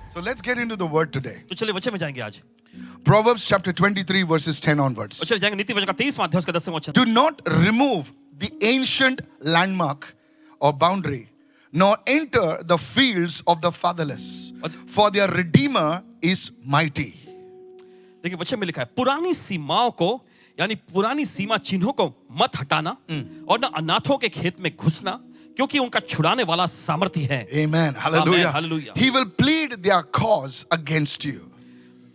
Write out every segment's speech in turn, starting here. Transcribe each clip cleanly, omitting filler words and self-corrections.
So let's get into the word today. तो चलिए वचन में जाएंगे आज Proverbs chapter 23 verses 10 onwards. और चलिए जाएंगे नीति वचन का 23वां अध्याय उसका 10वां वचन. Do not remove the ancient landmark or boundary, nor enter the fields of the fatherless, for their redeemer is mighty. देखिए वचन में लिखा है पुरानी सीमाओं को यानी पुरानी सीमा चिन्हों को मत हटाना और न अनाथों के खेत में घुसना क्योंकि उनका छुड़ाने वाला सामर्थी है. Amen. Hallelujah. Amen. Hallelujah. He will plead their cause against you.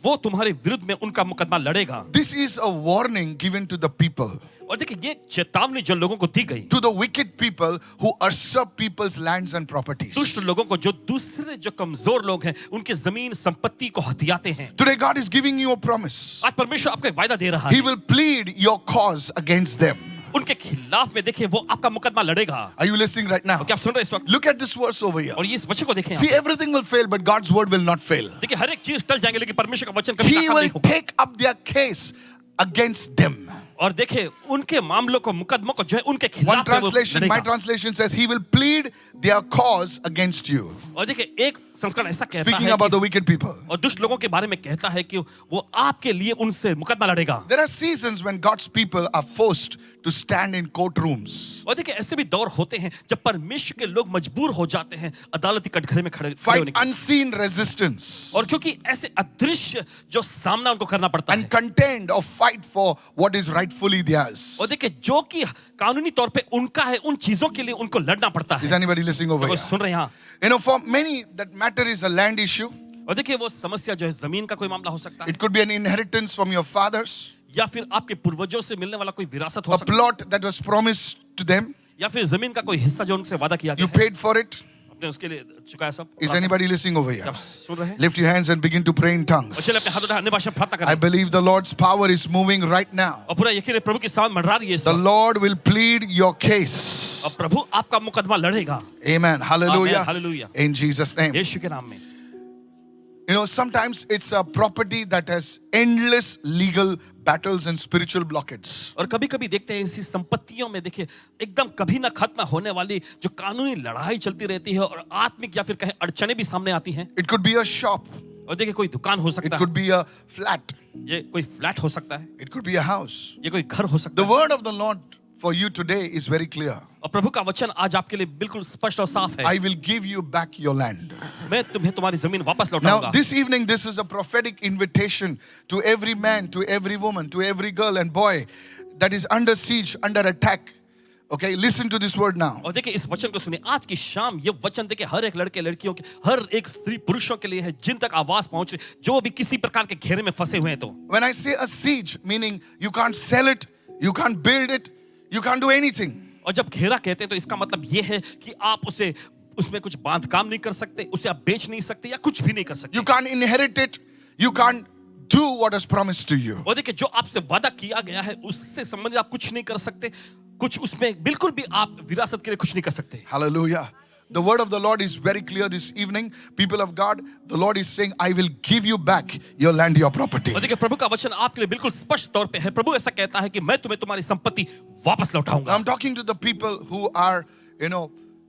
वो तुम्हारे विरुद्ध में उनका मुकदमा लड़ेगा. This is a warning given to the people, और देखिए ये चेतावनी जो लोगों को दी गई to the wicked people who usurp people's lands and properties. दुष्ट लोगों को जो दूसरे जो कमजोर लोग हैं उनके जमीन संपत्ति को हथियाते हैं. Today God is giving you a promise. आज परमेश्वर आपको एक वायदा दे रहा He है will plead your cause against them. उनके खिलाफ में देखिए वो आपका मुकदमा लड़ेगा. Are you listening right now? और क्या आप सुन रहे हैं इस वक्त? Look at this verse over here. और ये इस वचन को देखें. See, everything will fail, but God's word will not fail. देखिए हर एक चीज टल जाएंगे लेकिन परमेश्वर का वचन कभी He नाकाम will नहीं होगा. take up their case against them. और देखिए उनके मामलों को मुकदमों को जो है उनके One खिलाफ में वो translation, my लड़ेगा. translation says, He will plead their cause against you. और देखिए एक संस्करण ऐसा कहता Speaking है about कि the wicked people. और दुष्ट लोगों के बारे में कहता है कि वो आपके लिए उनसे मुकदमा लड़ेगा. There are seasons when God's people are forced to stand in courtrooms, और देखिए ऐसे भी दौर होते हैं जब परमेश्वर के लोग मजबूर हो जाते हैं अदालती कटघरे में खड़े fight होने के लिए. unseen resistance, और क्योंकि ऐसे अदृश्य जो सामना उनको करना पड़ता and है. contend or fight for what is rightfully theirs. और देखिए जो कि कानूनी तौर पे उनका है उन चीजों के लिए उनको लड़ना पड़ता है. Is anybody listening over कोई here? सुन रहे हैं यहाँ? You know, for many, that matter is a land issue. और देखिए वो समस्या जो है जमीन का कोई मामला हो सकता है It could be an inheritance from your fathers, या फिर आपके पूर्वजों से मिलने वाला कोई विरासत हो a सकता है plot that was promised to them. या फिर जमीन का कोई हिस्सा जो उनसे वादा किया You गया है paid for it. आपने उसके लिए चुकाया सब. Is anybody listening over क्या here? आप सुन रहे हैं? Lift your hands and begin to pray in और tongues. चलिए अपने हाथ उठाए अन्य भाषा में प्रार्थना I करें. believe the Lord's power is moving right now. और पूरा यकीन है प्रभु की सामर्थ मंडरा रही है इस The वक्त. Lord will plead your case. और प्रभु आपका मुकदमा लड़ेगा Amen. Hallelujah. Amen. Hallelujah. In Jesus' name. यीशु के नाम में. You know, sometimes it's a property that has endless legal battles and spiritual blockades. और कभी-कभी देखते हैं इसी संपत्तियों में देखिए एकदम कभी ना खत्म होने वाली जो कानूनी लड़ाई चलती रहती है और आत्मिक या फिर कहें अड़चने भी सामने आती हैं. It could be a shop. और देखिए कोई दुकान हो It सकता है, could be a flat. ये कोई फ्लैट हो सकता है, It could be a house. ये कोई घर हो सकता The है. word of the Lord for you today is very clear. और प्रभु का वचन आज आपके लिए बिल्कुल स्पष्ट और साफ है. I will give you back your land. मैं तुम्हें तुम्हारी जमीन वापस Now, लौटाऊंगा. this evening, this is a prophetic invitation to every man, to every woman, to every girl and boy that is under siege, under attack. Okay, listen to this word now. और देखिए इस वचन को सुनिए. आज की शाम ये वचन देखिए हर एक लड़के लड़कियों के हर एक स्त्री पुरुषों के लिए है जिन तक आवाज पहुंच रही जो भी किसी प्रकार के घेरे में फंसे हुए हैं. तो When I say a siege, meaning you can't sell it, you can't build it, you can't do anything. और जब घेरा कहते हैं तो इसका मतलब ये है कि आप उसे उसमें कुछ बांध काम नहीं कर सकते, उसे आप बेच नहीं सकते या कुछ भी नहीं कर सकते. You can't inherit it, you can't do what is promised to you. और देखिए जो आपसे वादा किया गया है उससे संबंधित आप कुछ नहीं कर सकते, कुछ उसमें बिल्कुल भी आप विरासत के लिए कुछ नहीं कर सकते. Hallelujah. The word of the Lord is very clear this evening. People of God, the Lord is saying, I will give you back your land, your property. और देखिए प्रभु का वचन आपके लिए बिल्कुल स्पष्ट तौर पे है. प्रभु ऐसा कहता है कि मैं तुम्हें तुम्हारी संपत्ति वापस लौटाऊंगा. I'm talking to the people who are,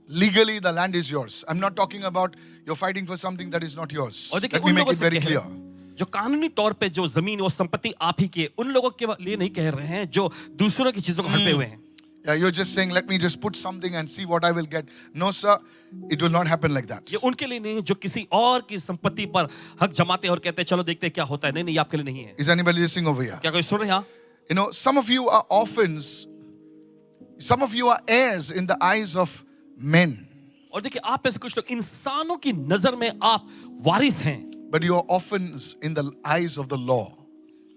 legally the land is yours. I'm not talking about you're fighting for something that is not yours. और देखिए Let me उन make लोगों it से very कह clear. रहे हैं जो कानूनी तौर पे जो जमीन वो संपत्ति आप ही की है, उन लोगों के लिए नहीं कह रहे हैं जो दूसरों की चीजों को हड़पे हुए हैं. Yeah, you're just saying, let me just put something and see what I will get. No, sir, it will not happen like that. ये उनके लिए नहीं है जो किसी और की संपत्ति पर हक जमाते हैं और कहते हैं चलो देखते हैं क्या होता है. नहीं नहीं, ये आपके लिए नहीं है. Is anybody listening over here? क्या कोई सुन रहे हैं? You know, some of you are orphans. Some of you are heirs in the eyes of men. और देखिए आप में से कुछ लोग इंसानों की नजर में आप वारिस हैं, But you are orphans in the eyes of the law.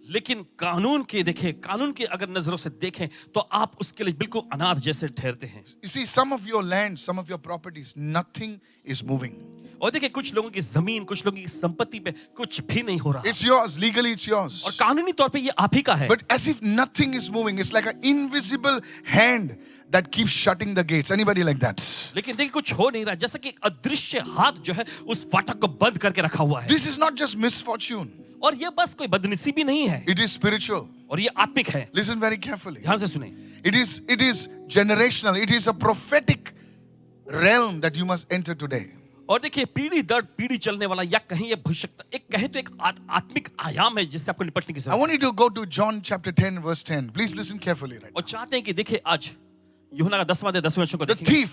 लेकिन कानून के अगर नजरों से देखें तो आप उसके लिए बिल्कुल अनाथ जैसे ठहरते हैं. You see, some of your land, some of your properties, nothing is moving. और देखिए कुछ लोगों की जमीन, कुछ लोगों की संपत्ति पे कुछ भी नहीं हो रहा. It's yours, legally it's yours. और कानूनी तौर पे ये आप ही का है. But as if nothing is moving, it's like an invisible hand that keeps shutting the gates. Anybody like that? लेकिन देखिए कुछ हो नहीं रहा, जैसा कि एक अदृश्य हाथ जो है उस फाटक को बंद करके रखा हुआ है. This is not just misfortune. और ये बस कोई बदनसीबी नहीं है, It is spiritual. और ये आत्मिक है. Listen very carefully. ध्यान से सुने. It is generational. It is a prophetic realm that you must enter today. और देखिए पीढ़ी दर पीढ़ी चलने वाला या कहीं ये भविष्यता एक कहें तो एक आत्मिक आयाम है जिससे आपको निपटने की I जरूरत want you to go to John chapter 10, verse 10. Please listen carefully. Right? है। और चाहते हैं कि देखिए आज यूहन्ना का 10वां 10वें वचन को The देखिए। thief,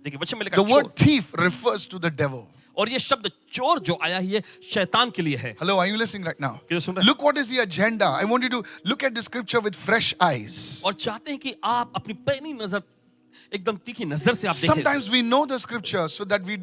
देखिए वचन में लिखा the चोर, word thief refers to the devil. और ये शब्द चोर जो आया है ये शैतान के लिए है। Hello, are you listening right now? क्या सुन रहे हैं? Look what is the agenda. I want you to look at the scripture with fresh eyes. और चाहते हैं कि आप अपनी पैनी नजर एकदम तीखी नजर से आप देखें। Sometimes we know the scripture so that we,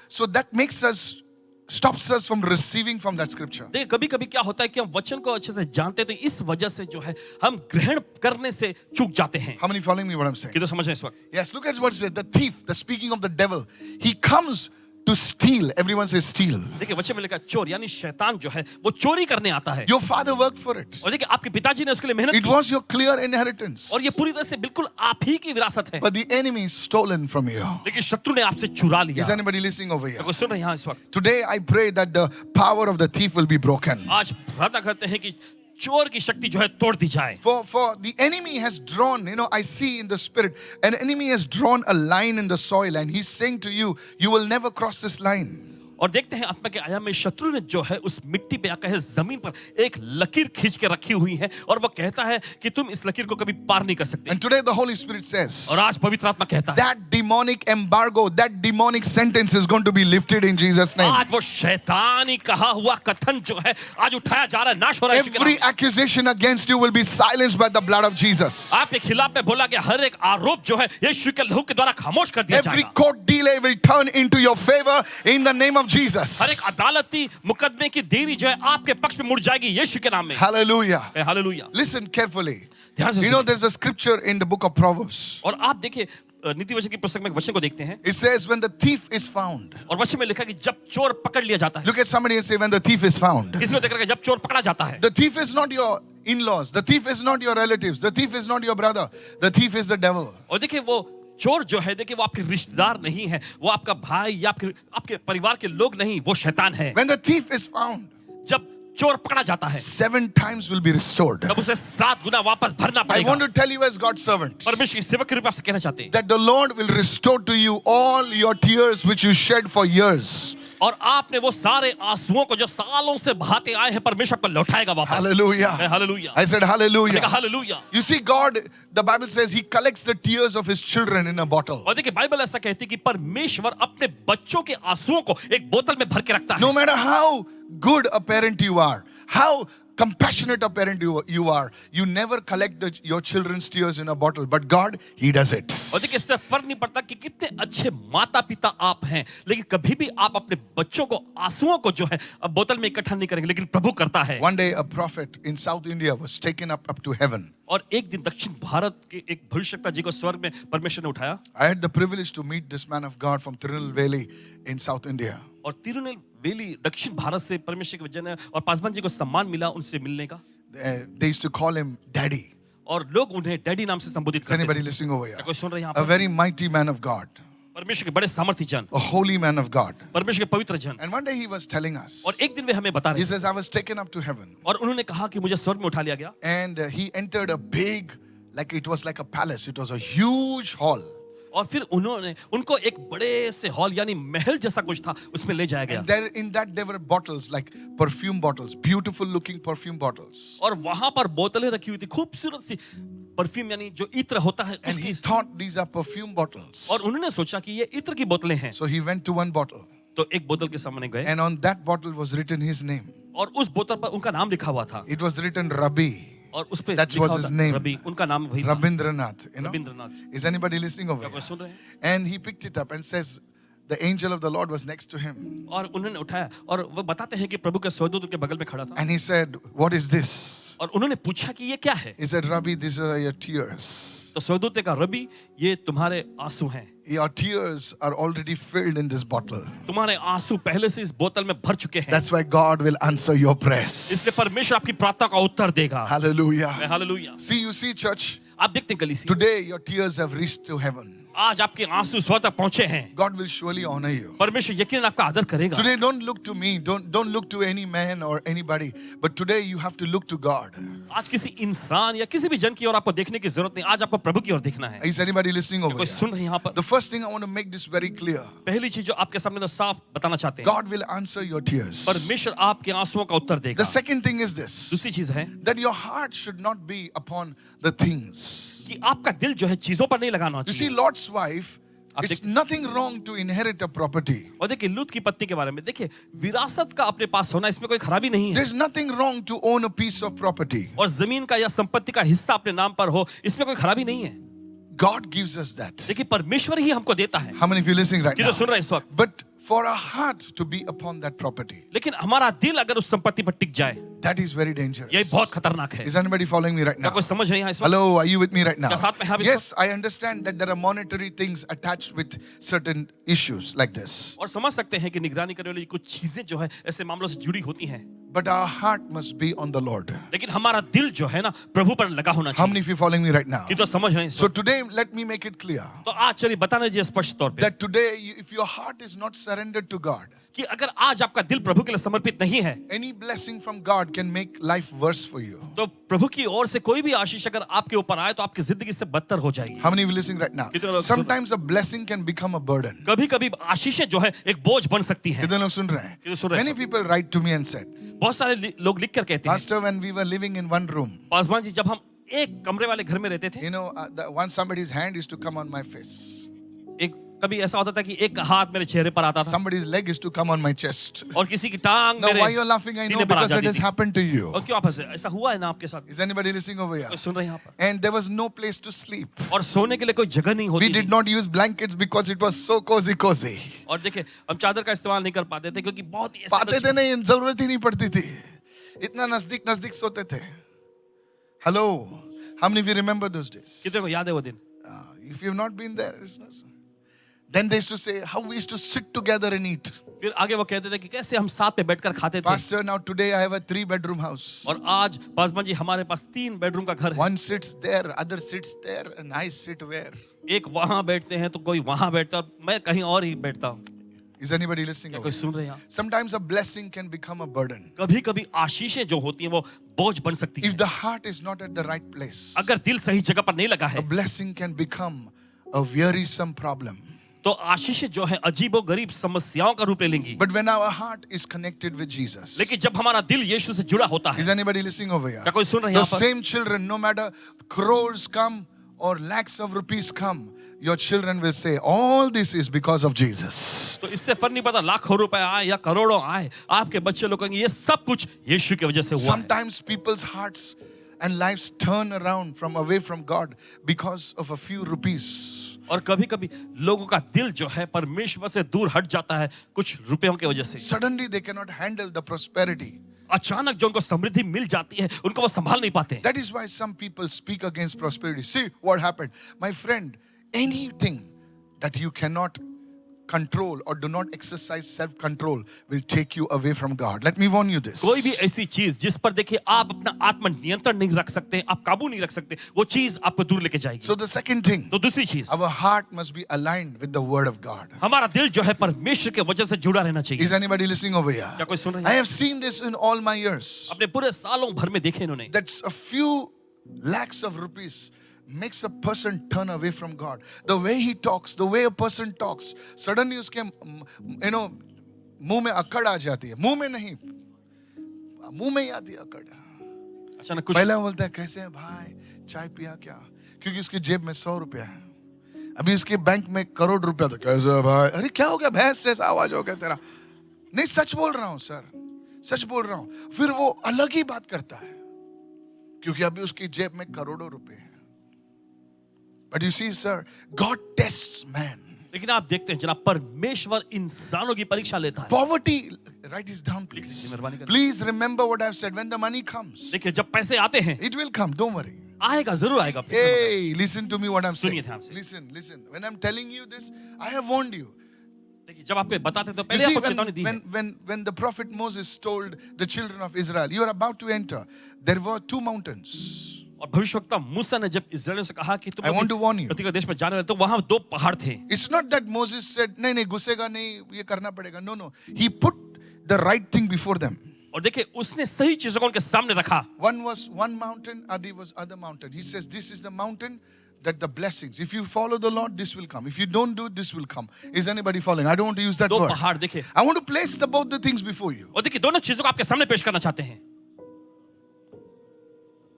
so that makes us, stops us from receiving from that scripture. देखिए कभी कभी क्या होता है कि हम वचन को अच्छे से जानते हैं तो इस वजह से जो है हम ग्रहण करने से चूक जाते हैं। How many following me what I'm saying? किधर समझ रहे हैं इस वक्त? Yes, look at what it says. The thief, the speaking of the devil, he comes to steal. Everyone says steal. देखिए वचन में लिखा चोर यानी शैतान जो है वो चोरी करने आता है। Your father worked for it. और देखिए आपके पिताजी ने उसके लिए मेहनत It की was your clear inheritance. और ये पूरी तरह से बिल्कुल आप ही की विरासत है, But the enemy is stolen from you. लेकिन शत्रु ने आपसे चुरा लिया। Is anybody listening over here? देखो सुन रहे हैं यहाँ इस वक्त? Today I pray that the power of the thief will be broken. आज प्रार्थना करते हैं कि चोर की शक्ति जो है तोड़ दी जाए। For the enemy has drawn, I see in the spirit, an enemy has drawn a line in the soil and he's saying to you, you will never cross this line. और देखते हैं आत्मा के आयाम में शत्रु ने जो है उस मिट्टी पे या कहे जमीन पर एक लकीर खींच के रखी हुई है और वो कहता है कि तुम इस लकीर को कभी पार नहीं कर सकते। And today the Holy Spirit says, और आज पवित्र आत्मा कहता है that demonic embargo, that demonic sentence is going to be lifted in Jesus' name. आज वो शैतानी कहा हुआ कथन जो है आज उठाया जा रहा है, नाश हो रहा है यीशु के Every नाम accusation against you will be silenced by the blood of Jesus. में। आपके खिलाफ में बोला गया हर एक आरोप जो है यीशु के लहू के द्वारा खामोश कर दिया Every जाएगा। court delay will turn into your favor in the name of Jesus. हर एक अदालती मुकदमे की देरी जो है आपके पक्ष में मुड़ जाएगी यीशु के नाम में। Hallelujah. हालेलुया। Listen carefully. ध्यान से You know सुनिए। there's a scripture in the book of Proverbs. और आप देखिए नीति वचन की पुस्तक में एक वचन को देखते हैं It says when the thief is found. और वचन में लिखा है कि जब चोर पकड़ लिया जाता है। Look at somebody and say when the thief is found. किसी को देखकर जब चोर पकड़ा जाता है। The thief is not your in-laws. The thief is not your relatives. The thief is not your brother. The thief is the devil. और देखिए वो चोर जो है देखिए वो आपके रिश्तेदार नहीं है, वो आपका भाई या आपके परिवार के लोग नहीं, वो शैतान है। When the thief is found, जब चोर पकड़ा जाता है 7 times will be restored. तब उसे 7 गुना वापस भरना I want पड़ेगा। to tell you as God's servant परमेश्वर की सेवक के रूप में आपसे कहना चाहते हैं that the Lord will restore to you all your tears which you shed for years. और आपने वो सारे आंसुओं को जो सालों से बहाते आए हैं परमेश्वर को लौटाएगा वापस। Hallelujah. Hallelujah. I said hallelujah. Hallelujah. You see, God, the Bible says He collects the tears of His children in a bottle. और देखिए बाइबल ऐसा कहती है कि परमेश्वर अपने बच्चों के आंसुओं को एक बोतल में भर के रखता है। No matter how good a parent you are, how compassionate a parent you are, you never collect your children's tears in a bottle. But God, He does it. और देखिए इससे फर्क नहीं पड़ता कि कितने अच्छे माता पिता आप हैं, लेकिन कभी भी आप अपने बच्चों को आंसुओं को जो है बोतल में इकट्ठा नहीं करेंगे, लेकिन प्रभु करता है। One day a prophet in South India was taken up to heaven. और एक दिन दक्षिण भारत के एक भविष्यवक्ता जी को स्वर्ग में परमेश्वर ने उठाया। I had the privilege to meet this man of God from Tirunelveli in South India. और तिरुनेलवेली दक्षिण भारत से परमेश्वर के वचन और पासवान जी को सम्मान मिला उनसे मिलने का। They used to call him Daddy. और लोग उन्हें डैडी नाम से संबोधित Is करते anybody थे। listening over here? कोई सुन रहे हैं यहाँ A पर? very mighty man of God, परमेश्वर के बड़े सामर्थी जन, a holy man of God. परमेश्वर के पवित्र जन। And one day he was telling us, और एक दिन वे हमें बता he रहे थे says, I was taken up to heaven. और उन्होंने कहा कि मुझे स्वर्ग में उठा लिया गया। And he entered a big, like it was like a palace. It was a huge hall. और फिर उन्होंने उनको एक बड़े से हॉल यानी महल जैसा कुछ था उसमें ले जाया गया। And there in that there were bottles, like perfume bottles, beautiful looking perfume bottles. और वहां पर बोतलें रखी हुई थी खूबसूरत सी परफ्यूम यानी जो इत्र होता है And he उसकी। thought these are perfume bottles. और उन्होंने सोचा कि ये इत्र की बोतलें हैं, So he went to one bottle. तो एक बोतल के सामने गए And on that bottle was written his name. और उस बोतल पर उनका नाम लिखा हुआ था It was written Rabbi, और उस पे That लिखा was हुआ his था name. रबी, उनका नाम वही था, Rabindranath. You know? Rabindranath. Is anybody listening over क्या here? कोई सुन रहे हैं? And he picked it up and says, the angel of the Lord was next to him. और उन्होंने उठाया और वो बताते हैं कि प्रभु का स्वर्गदूत उनके बगल में खड़ा था And he said, what is this? और उन्होंने पूछा कि ये क्या है? He said, Rabbi, these are your tears. तो स्वर्गदूत ने कहा रबी ये तुम्हारे आंसू हैं, Your tears are already filled in this bottle. तुम्हारे आंसू पहले से इस बोतल में भर चुके हैं, That's why God will answer your prayers. इसलिए परमेश्वर आपकी प्रार्थना का उत्तर देगा। Hallelujah. Hallelujah. See, you see, church, आप देखते हैं कलीसिया, today your tears have reached to heaven. आज आपके आंसू स्वर तक पहुंचे हैं, God will surely honor you. परमेश्वर यकीनन आपका आदर करेगा। Today, don't look to me, don't look to any man or anybody, but today you have to look to God. आज किसी इंसान या किसी भी जन की ओर आपको देखने की जरूरत नहीं, आज आपको प्रभु की ओर देखना है। Is anybody listening over कोई here? सुन रहे हैं यहाँ पर? The first thing I want to make this very clear. पहली चीज जो आपके सामने तो साफ बताना चाहते हैं, God will answer your tears. परमेश्वर आपके आंसुओं का उत्तर देगा। The second thing is this, दूसरी चीज है that your heart should not be upon the things. कि आपका दिल जो है चीजों पर नहीं लगाना You see, चाहिए। Lot's wife, आप it's देख- nothing wrong to inherit a property. और देखिए लूत की पत्नी के बारे में देखिए, विरासत का अपने पास होना इसमें कोई खराबी नहीं है, There's nothing wrong to own a piece of property. और जमीन का या संपत्ति का हिस्सा अपने नाम पर हो इसमें कोई खराबी नहीं है। God gives us that. देखिए परमेश्वर ही हमको देता है। How many of you listening right कि now? तो सुन रहे हैं इस वक्त, But for our heart to be upon that property, लेकिन हमारा दिल अगर उस संपत्ति पर टिक जाए, that is very dangerous. यही बहुत खतरनाक है। Is anybody following me right क्या now? कोई समझ नहीं है इस वक्त? Hello, are you with me right now? क्या साथ में हैं आप इस Yes, I understand that there are monetary things attached with certain issues like this. और समझ सकते हैं कि निगरानी करने वाली कुछ चीजें जो है ऐसे मामलों से जुड़ी होती हैं, But our heart मust be on the Lord. लेकिन हमारा दिल जो है ना प्रभु पर लगा होना How चाहिए। many of you following me right now? कि तो समझ रहे हैं इस So वक्त? today, let me make it clear तो आज चलिए बता दीजिए स्पष्ट तौर पे that today, if your heart is not surrendered to God, कि अगर आज आपका दिल प्रभु के लिए समर्पित नहीं है, any blessing from God can make life worse for you. तो प्रभु की ओर से कोई भी आशीष अगर आपके ऊपर आए तो आपकी जिंदगी से बदतर हो जाएगी। How many of you listening right now? कितने लोग सुन रहे हैं? Sometimes a blessing can become a burden. कभी कभी आशीषें जो है एक बोझ बन सकती हैं। कितने लोग सुन रहे हैं? कितने सुन रहे हैं Many सब? people write to me and said, बहुत सारे लोग लिख कर कहते हैं, Pastor, when we were living in one room, Paswan ji जब हम एक कमरे वाले घर में रहते थे, you know, once somebody's hand used to come on my face. एक कभी ऐसा होता था कि एक हाथ मेरे चेहरे पर आता था Somebody's leg used to come on my chest. और किसी की टांग Now, मेरे why you're laughing, I know, सीने पर आ because it जाती has थी। happened to you. और क्यों आप हंसे? ऐसा हुआ है ना आपके साथ? Is anybody listening over here? कोई सुन रहे हैं यहाँ पर? And there was no place to sleep. और सोने के लिए कोई जगह नहीं We होती did थी। not use blankets because it was so cozy. और देखिए हम चादर का इस्तेमाल नहीं कर पाते थे क्योंकि बहुत ही ऐसा पाते थे नहीं, जरूरत ही नहीं पड़ती थी, इतना नजदीक नजदीक सोते थे। Hello, how many of you remember those days? कितने को याद है वो दिन? If you've not been there, it's not so. Then they used to say how we used to sit together and eat. फिर आगे वो कहते थे कि कैसे हम साथ में बैठकर खाते थे। Pastor, now today I have a 3-bedroom house. और आज पासवान जी हमारे पास 3 बेडरूम का घर है। One sits there, other sits there, and I sit where? एक वहां बैठते हैं तो कोई वहां बैठता है और मैं कहीं और ही बैठता हूँ। Is anybody listening? क्या over कोई here? सुन रहे हैं यहाँ? Sometimes a blessing can become a burden. कभी कभी आशीषें जो होती हैं वो बोझ बन सकती If हैं। the heart is not at the right place, अगर दिल सही जगह पर नहीं लगा a है blessing can become a wearisome problem. तो आशीषें जो है अजीबो गरीब समस्याओं का रूप ले लेंगी। But when our heart is connected with Jesus, लेकिन जब हमारा दिल यीशु से जुड़ा होता है, is anybody listening over here? क्या कोई सुन रहे हैं The यहाँ पर? same children, no matter crores come or lakhs of rupees come, your children will say, all this is because of Jesus. तो इससे फर्क नहीं पड़ता लाखों रुपए आए या करोड़ों आए, आपके बच्चे लोग कहेंगे ये सब कुछ यीशु की वजह से हुआ है। Sometimes people's hearts and lives turn around from away from God because of a few rupees. और कभी कभी लोगों का दिल जो है परमेश्वर से दूर हट जाता है कुछ रुपयों की वजह से। Suddenly they cannot handle the prosperity. अचानक जो उनको समृद्धि मिल जाती है उनको वो संभाल नहीं पाते। That is why some people speak against prosperity. See what happened. My friend, anything that you cannot control or do not exercise self-control will take you away from God. Let me warn you this. कोई भी ऐसी चीज जिस पर देखिए आप अपना आत्म नियंत्रण नहीं रख सकते, आप काबू नहीं रख सकते, वो चीज आपको दूर लेके जाएगी। So the second thing, तो दूसरी चीज, our heart must be aligned with the word of God. हमारा दिल जो है परमेश्वर के वजह से जुड़ा रहना चाहिए। Is anybody listening over here? क्या कोई सुन रहे I हैं? have seen this in all my years. अपने पूरे सालों भर में देखे इन्होंने That's a few lakhs of rupees makes a person turn away from God. The way he talks, the way a person talks, suddenly उसके मुंह में अकड़ आ जाती है। मुंह में नहीं, मुंह में ही आती है अकड़। अचानक कुछ पहले बोलता है कैसे है भाई, चाय पिया क्या? क्योंकि उसकी जेब में 100 रुपया है। अभी उसके बैंक में करोड़ रुपया, तो कैसे है भाई? अरे क्या हो गया, भैंस जैसा आवाज हो गया तेरा। नहीं, सच बोल रहा हूं सर, सच बोल रहा हूं। फिर वो अलग ही बात करता है क्योंकि अभी उसकी जेब में करोड़ों रुपए हैं। But you see, sir, God tests man. लेकिन आप देखते हैं जनाब परमेश्वर इंसानों की परीक्षा लेता है। Poverty, write this down, please. मेहरबानी करके। Please remember what I've said. When the money comes, देखिए जब पैसे आते हैं it will come. Don't worry. आएगा, जरूर आएगा। Hey, listen to me what I'm सुनिए saying. ध्यान से। Listen. When I'm telling you this, I have warned you. देखिए जब आपको बताते तो You पहले see, आपको चेतावनी दी है। when the prophet Moses told the children of Israel, you are about to enter, there were 2 mountains. और भविष्यवक्ता मूसा ने जब इस्राएलियों से कहा कि तुम I want to warn you. प्रतिज्ञा देश में जाने वाले, तो वहां 2 पहाड़ थे. It's not that Moses said, नहीं नहीं घुसेगा नहीं, ये करना पड़ेगा. No, no. He put the right thing before them. और देखिए उसने सही चीजों को उनके सामने रखा. One was one mountain, other was other mountain. He says, this is the mountain that the blessings. If you follow the Lord, this will come. If you don't do, this will come. Is anybody following? I don't want to use that 2 word. पहाड़ देखिए. I want to place both the things before you. और देखिए दोनों चीजों को आपके सामने पेश करना चाहते हैं.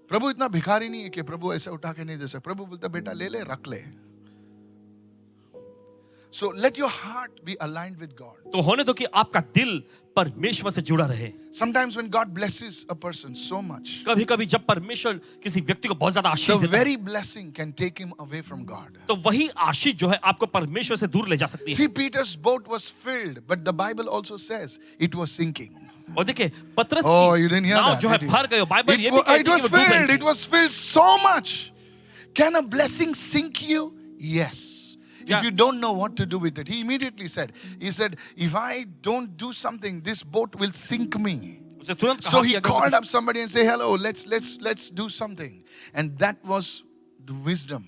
प्रभु इतना भिखारी नहीं है कि प्रभु ऐसे उठा के नहीं दे सकता. प्रभु बोलता बेटा ले ले रख ले. So let your heart be aligned with God. तो होने दो कि आपका दिल परमेश्वर से जुड़ा रहे. Sometimes when God blesses a person so much, कभी-कभी जब परमेश्वर किसी व्यक्ति को बहुत ज्यादा आशीष the देता है, very blessing can take him away from God. तो वही आशीष जो है आपको परमेश्वर से दूर ले जा सकती है. See, Peter's boat was filled, but the Bible also says it was sinking. और देखिए पतरस Oh, you की didn't hear नाव that, जो है did you? भर गई. बाइबल ये It भी कहती है was कि वो डूब रही filled. थी. It was filled so much. Can a blessing sink you? Yes. Yeah. If you don't know what to do with it, he immediately said, he said, if I don't do something, this boat will sink me. उसने तुरंत कहा So कि he अगर called up somebody and say, hello, let's do something. And that was the wisdom.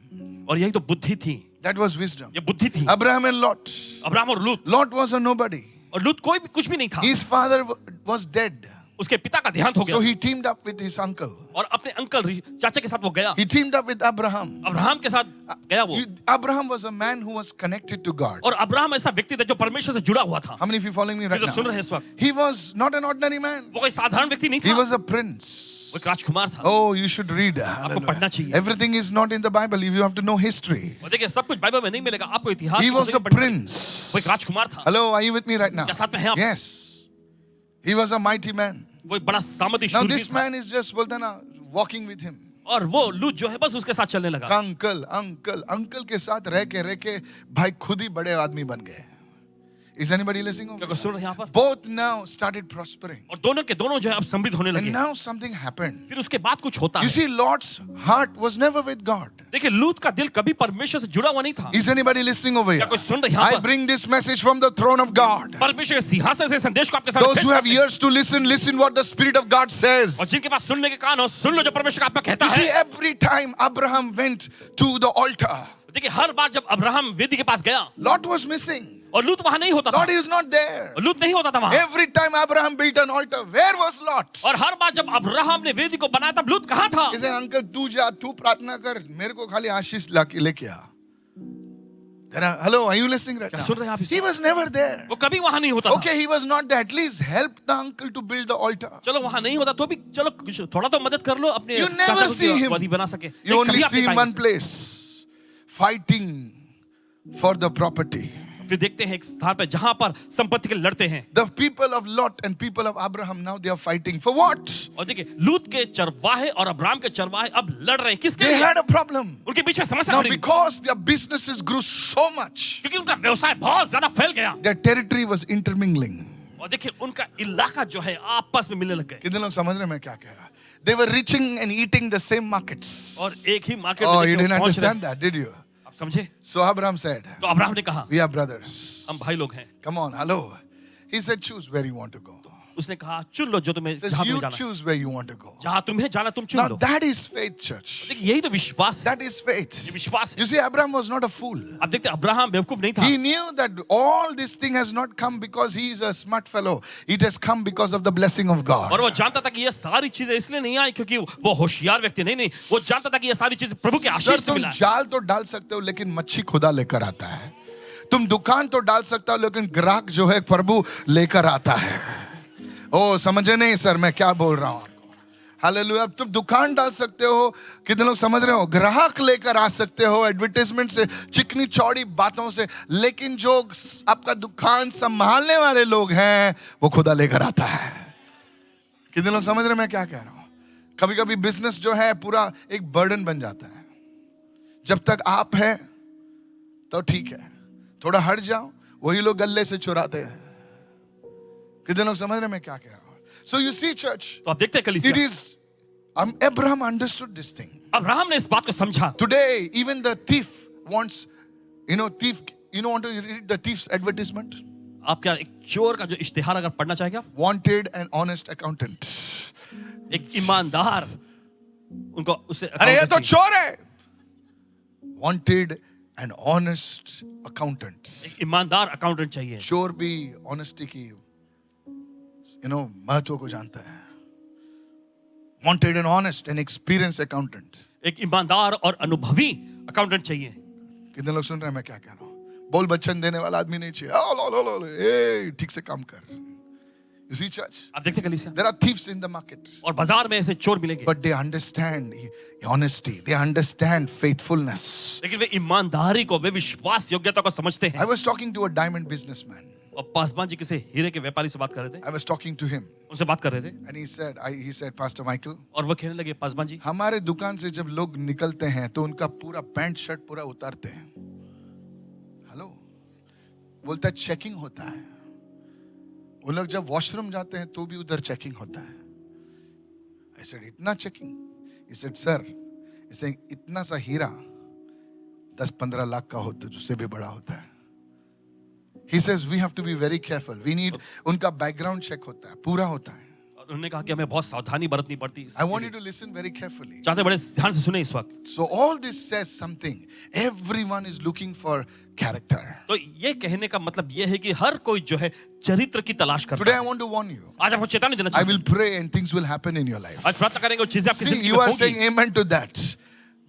और यही तो बुद्धि थी. That was wisdom. ये बुद्धि थी. Abraham and Lot. अब्राहम और लूत. Lot was a nobody. और लूत कोई भी कुछ भी नहीं था. His father was dead. उसके पिता का देहांत हो So गया. he teamed up with his uncle. और अपने अंकल चाचा के साथ वो गया. He teamed up with Abraham. Abraham के साथ गया वो. Abraham was a man who was connected to God. और अब्राहम ऐसा व्यक्ति था जो परमेश्वर से जुड़ा हुआ था. How many of you following me right ये तो सुन रहे now? हैं इस वक्त. He was not an ordinary man. वो कोई साधारण व्यक्ति नहीं He था. was a prince. वो एक राजकुमार था. Oh, you should read. आपको पढ़ना चाहिए. Everything is not in the Bible. You have to know history. और देखिए सब कुछ बाइबल में नहीं मिलेगा. आपको इतिहास He की was a पुस्तकें पढ़नी पड़ेगी. prince. वो एक राजकुमार था. Hello, are you with me right now? क्या साथ में हैं आप? Yes. He was a mighty man. वो एक बड़ा सामर्थी Now शूरवीर this था. man is just बोलते ना walking with him. और वो लूत जो है बस उसके साथ चलने लगा. अंकल के साथ रह के भाई खुद ही बड़े आदमी बन गए. Is anybody listening? क्या कोई सुन रहे हैं यहाँ पर? Both now started prospering. और दोनों के दोनों जो है अब समृद्ध होने And लगे. now something happened. फिर उसके बाद कुछ होता You है. see, Lot's heart was never with God. देखिए लूत का दिल कभी परमेश्वर से जुड़ा हुआ नहीं था. Is anybody listening over here? क्या कोई सुन रहे हैं यहाँ I पर? bring this message from the throne of God. परमेश्वर के सिंहासन से संदेश को आपके सामने Those पेश who have करते हैं. ears to listen what the Spirit of God says. और जिनके पास सुनने के कान हो सुन लो जो परमेश्वर आपका कहता You see, है. every time Abraham went to the altar, देखिए हर बार जब अब्राहम वेदी के पास गया Lot was missing. और लूत वहां नहीं होता था. Lot is not there. और लूत नहीं होता था वहां. Every time Abraham built an altar, where was Lot? और हर बार जब अब्राहम ने वेदी को बनाया तब लूत कहाँ था? He said, Uncle, तू जा, तू प्रार्थना कर, मेरे को खाली आशीष लेके आ. Hello, are you listening right क्या now? सुन रहे हैं आप इसे? He was never there. वो कभी वहां नहीं होता था. Okay, he was not there. At least help the uncle to build the altar. चलो वहां नहीं होता तो भी चलो कुछ थोड़ा तो मदद कर लो अपने You चाचा never को see him. वेदी बना सके. You नहीं, only कभी आप see नहीं in one पाएंगे. place, fighting for the property. फिर देखते हैं एक स्थान पे जहां पर संपत्ति के लड़ते हैं. The people of Lot and people of Abraham, now they are fighting. For what? और देखिए लूत के चरवाहे और अब्राहम के चरवाहे अब लड़ रहे हैं. किसके They लिए? had a problem. उनके बीच में समस्या Now खड़ी हुई. because their businesses grew so much, क्योंकि उनका व्यवसाय बहुत ज्यादा फैल गया. their territory was intermingling. और देखिए उनका इलाका जो है आपस में मिलने लग गए. कितने लोग समझ रहे हैं मैं क्या कह रहा? They were reaching and eating the same markets. और एक ही मार्केट Oh, में you देखिए didn't वो पहुंच रहे understand that, did you? आप समझे? So Abraham said, तो अब्राहम ने कहा we are brothers. हम भाई लोग हैं. Come on, hello. He said, choose where you want to go. उसने कहा चुन लो जो तुम्हें He says, जहां you तुम्हें जाना है. choose where you want to go. जहां तुम्हें जाना तुम चुन Now low. that is faith, church. देखिए यही तो विश्वास है. That is faith. ये विश्वास है. You see, Abraham was not a fool. अब देखते हैं, अब्राहम बेवकूफ नहीं था. He knew that all this thing has not come because he is a smart fellow. It has come because of the blessing of और God. वो जानता था कि ये सारी चीजें इसलिए नहीं आई क्योंकि वो होशियार व्यक्ति नहीं वो जानता था कि ये सारी चीजें प्रभु के सर आशीष से तुम मिला है. जाल तो डाल सकते हो लेकिन मच्छी खुदा लेकर आता है. तुम दुकान तो डाल सकते हो लेकिन ग्राहक जो है प्रभु लेकर आता है. ओ समझे नहीं सर मैं क्या बोल रहा हूं आपको. हालेलुया. तुम दुकान डाल सकते हो, कितने लोग समझ रहे हो, ग्राहक लेकर आ सकते हो एडवर्टाइजमेंट से, चिकनी चौड़ी बातों से, लेकिन जो आपका दुकान संभालने वाले लोग हैं वो खुदा लेकर आता है. कितने लोग समझ रहे हैं मैं क्या कह रहा हूं. कभी कभी बिजनेस जो है पूरा एक बर्डन बन जाता है. जब तक आप हैं तो ठीक है, थोड़ा हट जाओ वही लोग गले से चुराते हैं. कितने लोग समझ रहे हैं मैं क्या कह रहा हूं. So you see church, तो आप देखते हैं it कलीसिया. is Abraham understood this thing. Abraham ने इस बात को समझा. Today even the thief wants, want to read the thief's advertisement? आप क्या एक चोर का जो इश्तिहार अगर पढ़ना चाहेंगे आप? Wanted an honest accountant. एक ईमानदार उनको उससे अरे ये तो accountant चाहिए। चोर है. Wanted an honest accountant. एक ईमानदार अकाउंटेंट चाहिए। चोर भी honesty की महत्व को जानता है. Wanted an honest and experienced accountant. एक ईमानदार और अनुभवी अकाउंटेंट चाहिए। कितने लोग सुन रहे हैं मैं क्या कह रहा हूं? बोल बच्चन देने वाला आदमी नहीं चाहिए. ओ, लो, लो, लो, लो, ए, ठीक से काम कर. You see, church? आप देखते कलीसिया, There are thieves in the market, और बाजार में ऐसे चोर मिलेंगे, but they understand honesty. They understand faithfulness. लेकिन वे ईमानदारी को, वे विश्वास योग्यता को समझते I हैं। was talking to a diamond businessman. और पासवान जी किसी हीरे के व्यापारी से बात कर रहे थे, I was talking to him, उनसे बात कर रहे थे, and he said, Pastor Michael, और वो कहने लगे, पासवान जी, हमारे दुकान से जब लोग निकलते हैं तो उनका पूरा पैंट शर्ट पूरा उतारते हैं. हेलो, बोलता है चेकिंग होता है. उन लोग जब वॉशरूम जाते हैं तो भी उधर चेकिंग होता है. I said, इतना चेकिंग? He said, सर, इसे इतना सा हीरा 10-15 लाख का होता है, उससे भी बड़ा होता है. He says we have to be very careful. We need, उनका बैकग्राउंड चेक होता है, पूरा होता है. और उन्होंने कहा कि हमें बहुत सावधानी बरतनी पड़ती I है। want you to listen very carefully. चाहते बड़े ध्यान से सुने इस वक्त। So all this says something. Everyone is looking for character. तो ये कहने का मतलब ये है कि हर कोई जो है चरित्र की तलाश करता Today I है। want to warn you. आज आपको चेतावनी देना I चाहता will हूं। pray and things will happen in your life. आज प्रार्थना करेंगे और चीजें आपकी See, जिंदगी you में are saying होंगी। amen to that.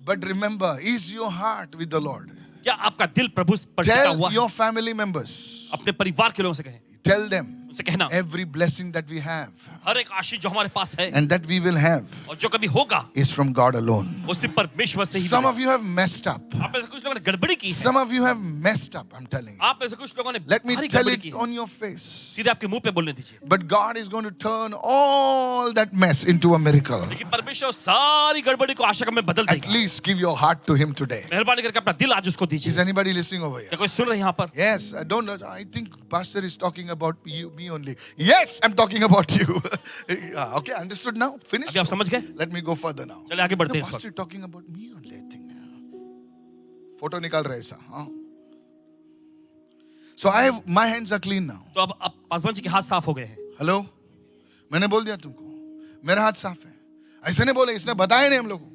But remember, is your heart with the Lord? क्या आपका दिल प्रभु पर टिका Tell हुआ है? your family members. अपने परिवार के लोगों से कहें, Tell them उनसे कहना, every blessing that we have हर एक आशीष जो हमारे पास है and that we will have और जो कभी होगा is from God alone. वो सिर्फ परमेश्वर से ही Some मिलेगा। of you have messed up. आप में से कुछ लोगों ने गड़बड़ी की है। Some of you have messed up, I'm telling you. आप में से कुछ लोगों ने Let me भारी tell गड़बड़ी it की है। on your face. सीधे आपके मुंह पे बोलने दीजिए। But God is going to turn all that mess into a miracle. लेकिन परमेश्वर उस सारी गड़बड़ी को आशा में बदल At देगा। least give your heart to Him today. मेहरबानी करके अपना दिल आज उसको Is दीजिए। anybody listening over here? क्या कोई सुन रहे हैं यहाँ पर? Yes, I don't know. I think Pastor is talking about you, me only. Yes, I'm talking about you. Yeah, okay, understood now? Finished? अभी आप समझ गए? Let me go further now. चलिए आगे बढ़ते The हैं इस pastor वक्त। is talking about me only, I think. Photo निकाल रहे ऐसा, हाँ? So my hands are clean now. तो अब पासवान जी के हाथ साफ हो गए हैं। हेलो, मैंने बोल दिया तुमको, मेरा हाथ साफ है. ऐसे नहीं बोले, इसने बताया नहीं हम लोग को.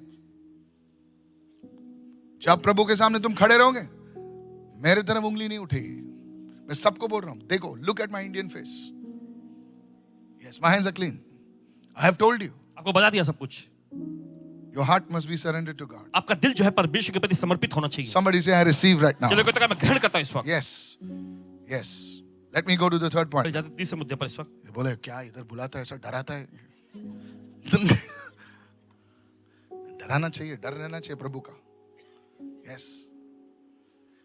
जब प्रभु के सामने तुम खड़े रहोगे, मेरे तरफ उंगली नहीं उठेगी. मैं सबको बोल रहा हूं, देखो, look at my Indian face. Yes, my hands are clean. I have told you, आपको बता दिया सब कुछ। your heart must be surrendered to God. आपका दिल जो है परमेश्वर के प्रति समर्पित होना चाहिए। Somebody say, I receive right now. चलिए कोई तो मैं ग्रहण करता हूँ इस वक्त। Yes, yes. Let me go to the third point. जाते तीसरे मुद्दे पर इस वक्त। ये बोले क्या इधर बुलाता है, ऐसा डराता है. डराना चाहिए, डर रहना चाहिए प्रभु का. Yes.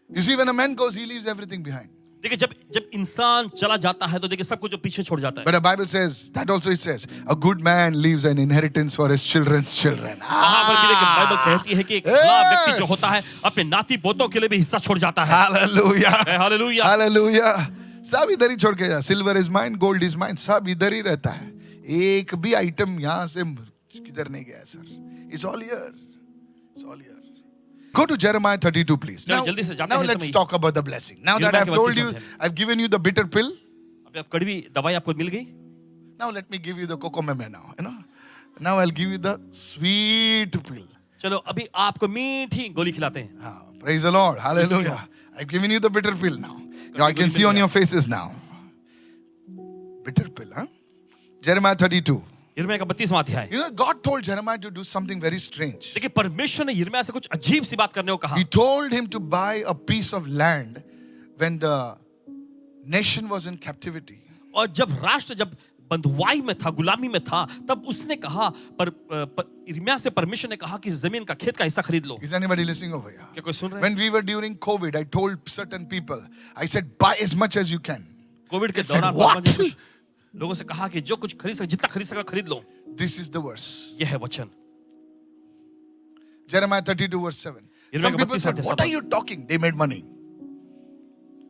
You see, when a man goes, he leaves everything behind. देखिए जब इंसान चला जाता है तो देखिए सब कुछ जो पीछे छोड़ जाता है। But the Bible says, that also it says, a good man leaves an inheritance for his children's children. वहां पर भी देखिए बाइबल कहती है कि एक भला व्यक्ति जो होता है अपने नाती पोतों के लिए भी हिस्सा छोड़ जाता है। Hallelujah. हालेलुया। Hallelujah. सब इधर ही छोड़ के जा. Silver is mine, gold is mine. सब इधर ही रहता है. एक भी आइटम यहाँ से किधर नहीं गया sir. It's all here. It's all here. Go to Jeremiah 32, please. Now, जल्दी से जाते now हैं let's समय। talk about the blessing. Now that I've told you, I've given you the bitter pill. अभी अब कड़वी दवाई आपको मिल गई। Now let me give you the coco meme now. Now I'll give you the sweet pill. चलो अभी आपको मीठी गोली खिलाते हैं। Praise the Lord. Hallelujah. I've given you the bitter pill now. I can see on your faces now. Bitter pill, huh? Jeremiah 32. यिर्मयाह का 32वां अध्याय। God told Jeremiah to do something very strange. देखिए परमेश्वर ने यिर्मयाह से कुछ अजीब सी बात करने को कहा। He told him to buy a piece of land when the nation was in captivity. और जब राष्ट्र जब बंधुआई में था, गुलामी में था, तब उसने कहा यिर्मयाह से परमेश्वर ने कहा कि जमीन का खेत का हिस्सा खरीद लो। Is anybody listening over here? क्या कोई सुन रहे हैं? When we were during COVID, I told certain people, I said, buy as much as you can. Covid के said, दौरान "What?" भगवान ने कुछ लोगों से कहा कि जो कुछ खरीद सके, जितना खरीद सका खरीद लो। This is the verse. यह है वचन। Jeremiah 32 verse 7. यिर्मयाह Some का people 32 said, अध्याय what 7। are you talking? They made money.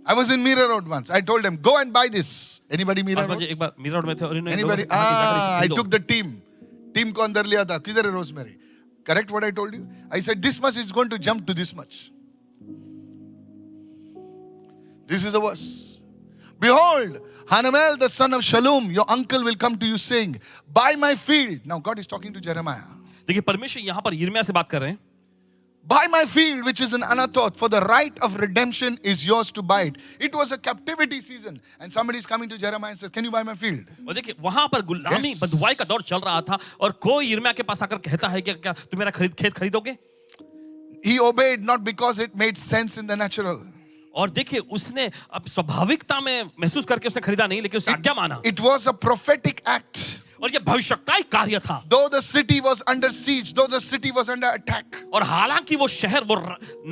I was in Mira Road once. I told them, go and buy this. Anybody Mira Paswan ji Road? एक बार Meera road में थे और इन्होंने लोगों Anybody? से कहा कि जाकर इसे I खरीदो। took the team. Team को अंदर लिया था. किधर है Rosemary? Correct what I told you? I said, this much is going to jump to this much. This is the verse. Behold, Hanamel, the son of Shalom, your uncle will come to you saying, buy my field. Now God is talking to Jeremiah. देखिए परमेश्वर यहाँ पर यिर्मयाह से बात कर रहे हैं. Buy my field, which is in Anathoth, for the right of redemption is yours to buy it. It was a captivity season, and somebody is coming to Jeremiah and says, "Can you buy my field?" और देखिए वहां पर गुलामी Yes. बंधुआई का दौर चल रहा था और कोई यिर्मयाह के पास आकर कहता है कि क्या तुम मेरा खेत खरीदोगे? He obeyed not because it made sense in the natural. और देखिए उसने अब स्वाभाविकता में महसूस करके उसने खरीदा नहीं, लेकिन उसने आज्ञा माना. It was a prophetic act. और ये भविष्यवक्ताई कार्य था. Though the city was under siege, though the city was under attack, और हालांकि वो शहर वो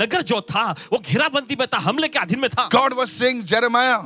नगर जो था वो घेराबंदी में था, हमले के अधीन में था. God was saying, Jeremiah,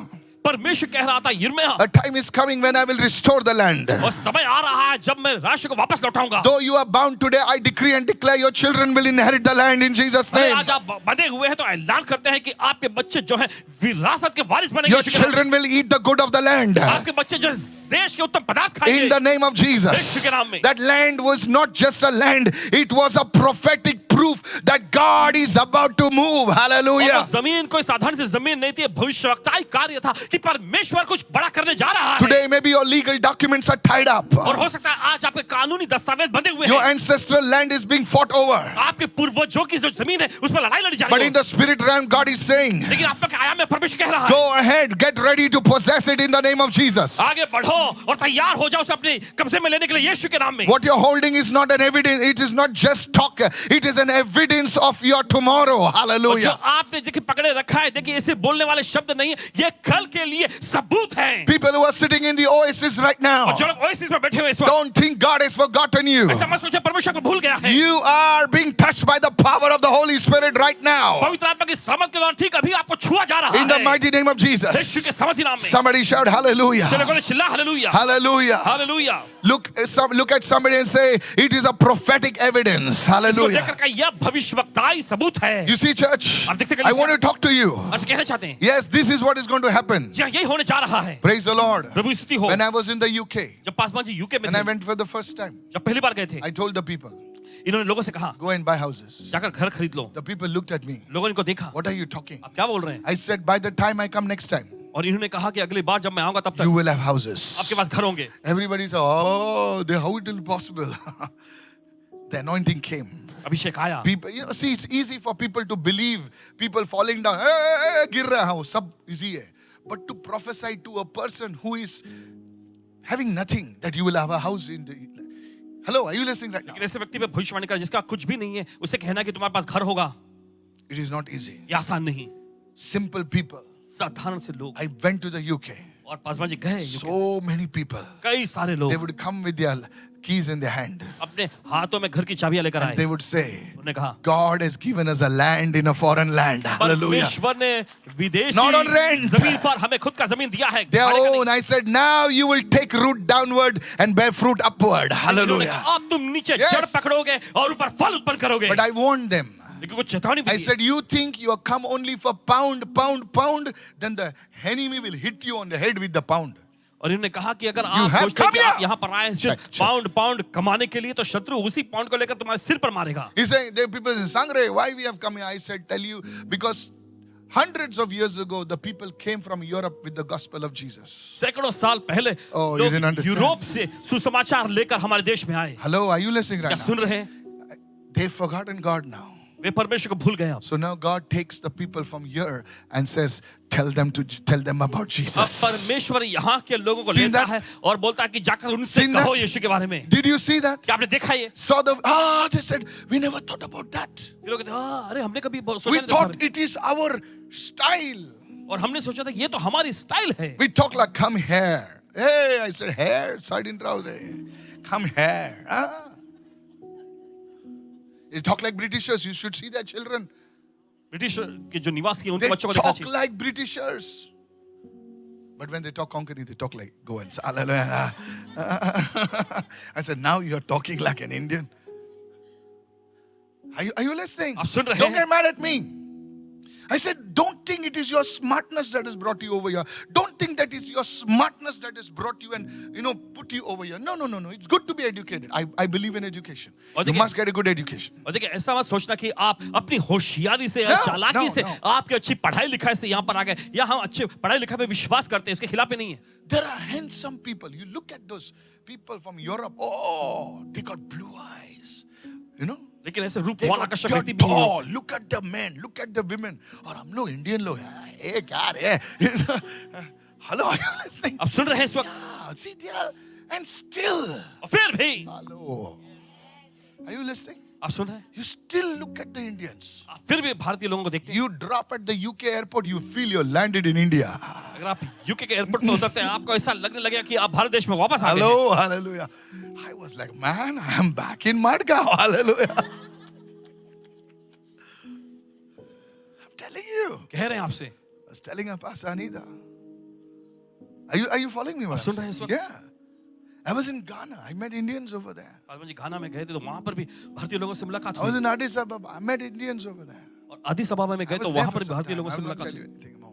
परमेश्वर कह रहा था यिर्मयाह, a time is coming when I will restore the land. और समय आ रहा है जब मैं राष्ट्र को वापस लौटाऊंगा. Though you are bound today, I decree and declare your children will inherit the land in Jesus' अरे name. आज आप बंधे हुए हैं तो ऐलान करते हैं कि आपके बच्चे जो हैं विरासत के वारिस बनेंगे. Your children will eat the good of the land. आपके बच्चे जो है देश के उत्तम पदार्थ खाएंगे. In the name of Jesus. यीशु के नाम में. That land was not just a land, it was a prophetic proof that God is about to move. और Hallelujah. वो जमीन कोई साधारण सी जमीन नहीं थी, भविष्यवक्ताई कार्य था कि परमेश्वर कुछ बड़ा करने जा रहा है. Today, maybe your legal documents are tied up. और हो सकता है आज आपके कानूनी दस्तावेज बंधे हुए Your हैं. ancestral land is being fought over. आपके पूर्वजों की जो जमीन है उस पर लड़ाई लड़ी जा But रही in है. the spirit realm, God is saying, लेकिन आप लोग आया में परमेश्वर कह रहा है, go ahead, get ready to possess it in the name of Jesus. आगे बढ़ो और तैयार हो जाओ उसे अपने कब्जे में लेने के लिए यीशु के नाम में. What you're holding is not an evidence, it is not just talk, it is an evidence of your tomorrow. और जो Hallelujah. आपने देखिए पकड़े रखा है, देखिए इसे बोलने वाले शब्द नहीं है, ये कल के लिए सबूत है. People who are sitting in the oasis right now, और जो लोग ओएसिस में बैठे हुए इस वक्त, don't think God has forgotten you. ऐसा मत सोचिए परमेश्वर को भूल गया है. You are being touched by the power of the Holy Spirit right now. पवित्र आत्मा की सामर्थ के दौरान ठीक अभी आपको छुआ जा रहा In the है. mighty name of Yeshu Jesus. के सामर्थी नाम में. Somebody shout hallelujah. चलो बोले चिल्ला hallelujah. Hallelujah. Hallelujah. Look at somebody and say, it is a prophetic evidence. इसको Hallelujah. देखकर का यह भविष्यवक्ताई सबूत है. You see, church, आप देखते I want to talk to you. ऐसे कहना चाहते हैं. Yes, this is what is going to happen. जी हाँ, यही होने जा रहा है. Praise the Lord. प्रभु की स्तुति हो. When I was in the UK जब पासवान जी यूके में and I थे, went for the first time, जब पहली बार गए थे, I told the people, इन्होंने लोगों से कहा go and buy houses. जाकर घर खरीद लो. The people looked at me. लोगों ने इनको देखा. What are you talking? आप क्या बोल रहे हैं? I said, by the time I come next time, और इन्होंने कहा कि अगली बार जब मैं आऊंगा तब you तक will have houses. आपके पास घर होंगे. Everybody said, oh, how it will be possible? The anointing came. अभिषेक आया. People, see, it's easy for people to believe. People falling down, hey, गिर रहा हूँ, सब easy है. But to prophesy to a person who is having nothing, that you will have a house in the... Hello, are you listening right now? लेकिन ऐसे व्यक्ति पे भविष्यवाणी कर जिसका कुछ भी नहीं है, उसे कहना कि तुम्हारे पास घर होगा, It is not easy. ये आसान नहीं. Simple people. साधारण से लोग. I went to the UK. और पासवान जी गए यूके. So many people. कई सारे लोग They would come with their keys in their hand. अपने हाथों में घर की चाबियां लेकर And they आए. would say, उन्होंने कहा God has given us a land in a foreign land. Hallelujah. परमेश्वर ने विदेशी Not on rent. जमीन पर हमें खुद का जमीन दिया है. Their भाड़े का नहीं. own. I said, now you will take root downward and bear fruit upward. उन्होंने Hallelujah. कहा, अब तुम नीचे Yes. जड़ पकड़ोगे और ऊपर फल उत्पन्न करोगे. But I warned them. लेकिन कुछ चेतावनी भी I the. said, you think you are come only for pound, then the enemy will hit you on the head with the pound. और इन्होंने कहा कि अगर You आप have सोचते हैं कि come आप here. यहाँ पर आए हैं सिर्फ Check. पाउंड कमाने के लिए, तो शत्रु उसी पाउंड को लेकर तुम्हारे सिर पर मारेगा. He said, the people say, Sangre, why we have come here? I said, tell you, because hundreds of years ago, the people came from Europe with the gospel of Jesus. सैकड़ों साल पहले Oh, you लोग didn't understand. Europe से सुसमाचार लेकर हमारे देश में आए. Hello, are you listening क्या right सुन now? रहे हैं? They've forgotten God now. वे परमेश्वर को भूल गए. अब So now God takes the people from here and says, tell them about अब Jesus. परमेश्वर यहाँ के लोगों को Seen लेता that? है और बोलता है कि जाकर उनसे Seen that? कहो यीशु के बारे में. Did you see that? क्या आपने देखा ये? Saw they said, we never thought about that. फिर लोग कहते हैं, "हाँ, अरे हमने कभी सोचा We नहीं था इस thought बारे में." it is our style. और हमने सोचा था ये तो हमारी स्टाइल है. We talk like, come here. Hey, I said, hair, side in trouser. Come here. Ah. You talk like Britishers. You should see their children. British के जो निवासी हैं उनके They बच्चों को देखना talk चाहिए. like Britishers. But when they talk Konkani, they talk like, go and say, hallelujah. I said, now you're talking like an Indian. Are you listening? आप सुन रहे Don't हैं? get mad at me. I said, don't think it is your smartness that has brought you over here. Don't think that it's your smartness that has brought you and, put you over here. No. It's good to be educated. I believe in education. और You देखिए- must get a good education. और देखिए ऐसा मत सोचना कि आप अपनी होशियारी से या No, चालाकी से no. आपकी अच्छी पढ़ाई लिखाई से यहाँ पर आ गए, या हम अच्छे पढ़ाई लिखाई में विश्वास करते हैं, इसके खिलाफ ही नहीं है. There are handsome people. You look at those people from Europe. Oh, they got blue eyes. You know? लेकिन ऐसे They रूपवान got आकर्षक your व्यक्ति भी नहीं doll. होते। Look at the men, look at the women. और हम लोग इंडियन लोग हैं, ए क्या रे? Hello, are you listening? आप सुन रहे हैं इस वक्त? Yeah, see there, and still, और फिर भी hello, are you listening? आप सुन रहे हैं? You still look at the Indians. आप फिर भी भारतीय लोगों को देखते हैं। You drop at the UK airport, you feel you're landed in India. अगर आप यूके के एयरपोर्ट पर उतरते हैं, आपको ऐसा लगने लगेगा कि आप भारत देश में वापस आ गए हैं। Hello, hallelujah. I was like, man, I'm back in Madgaon. Hallelujah. I'm telling you. कह रहे हैं आपसे। I was telling her, Pastor Anita. Are you following me? आप सुन रहे हैं इस वक्त? Yeah. I was in Ghana. I met Indians over there. Paswan ji घाना में गए थे तो वहां पर भी भारतीय लोगों से मुलाकात I was हुई। in Addis Ababa. I met Indians over there. और आदिस अबाबा में I गए was तो there वहां for पर भी some भारतीय time. लोगों I से will not मुलाकात tell you हुई। anything more.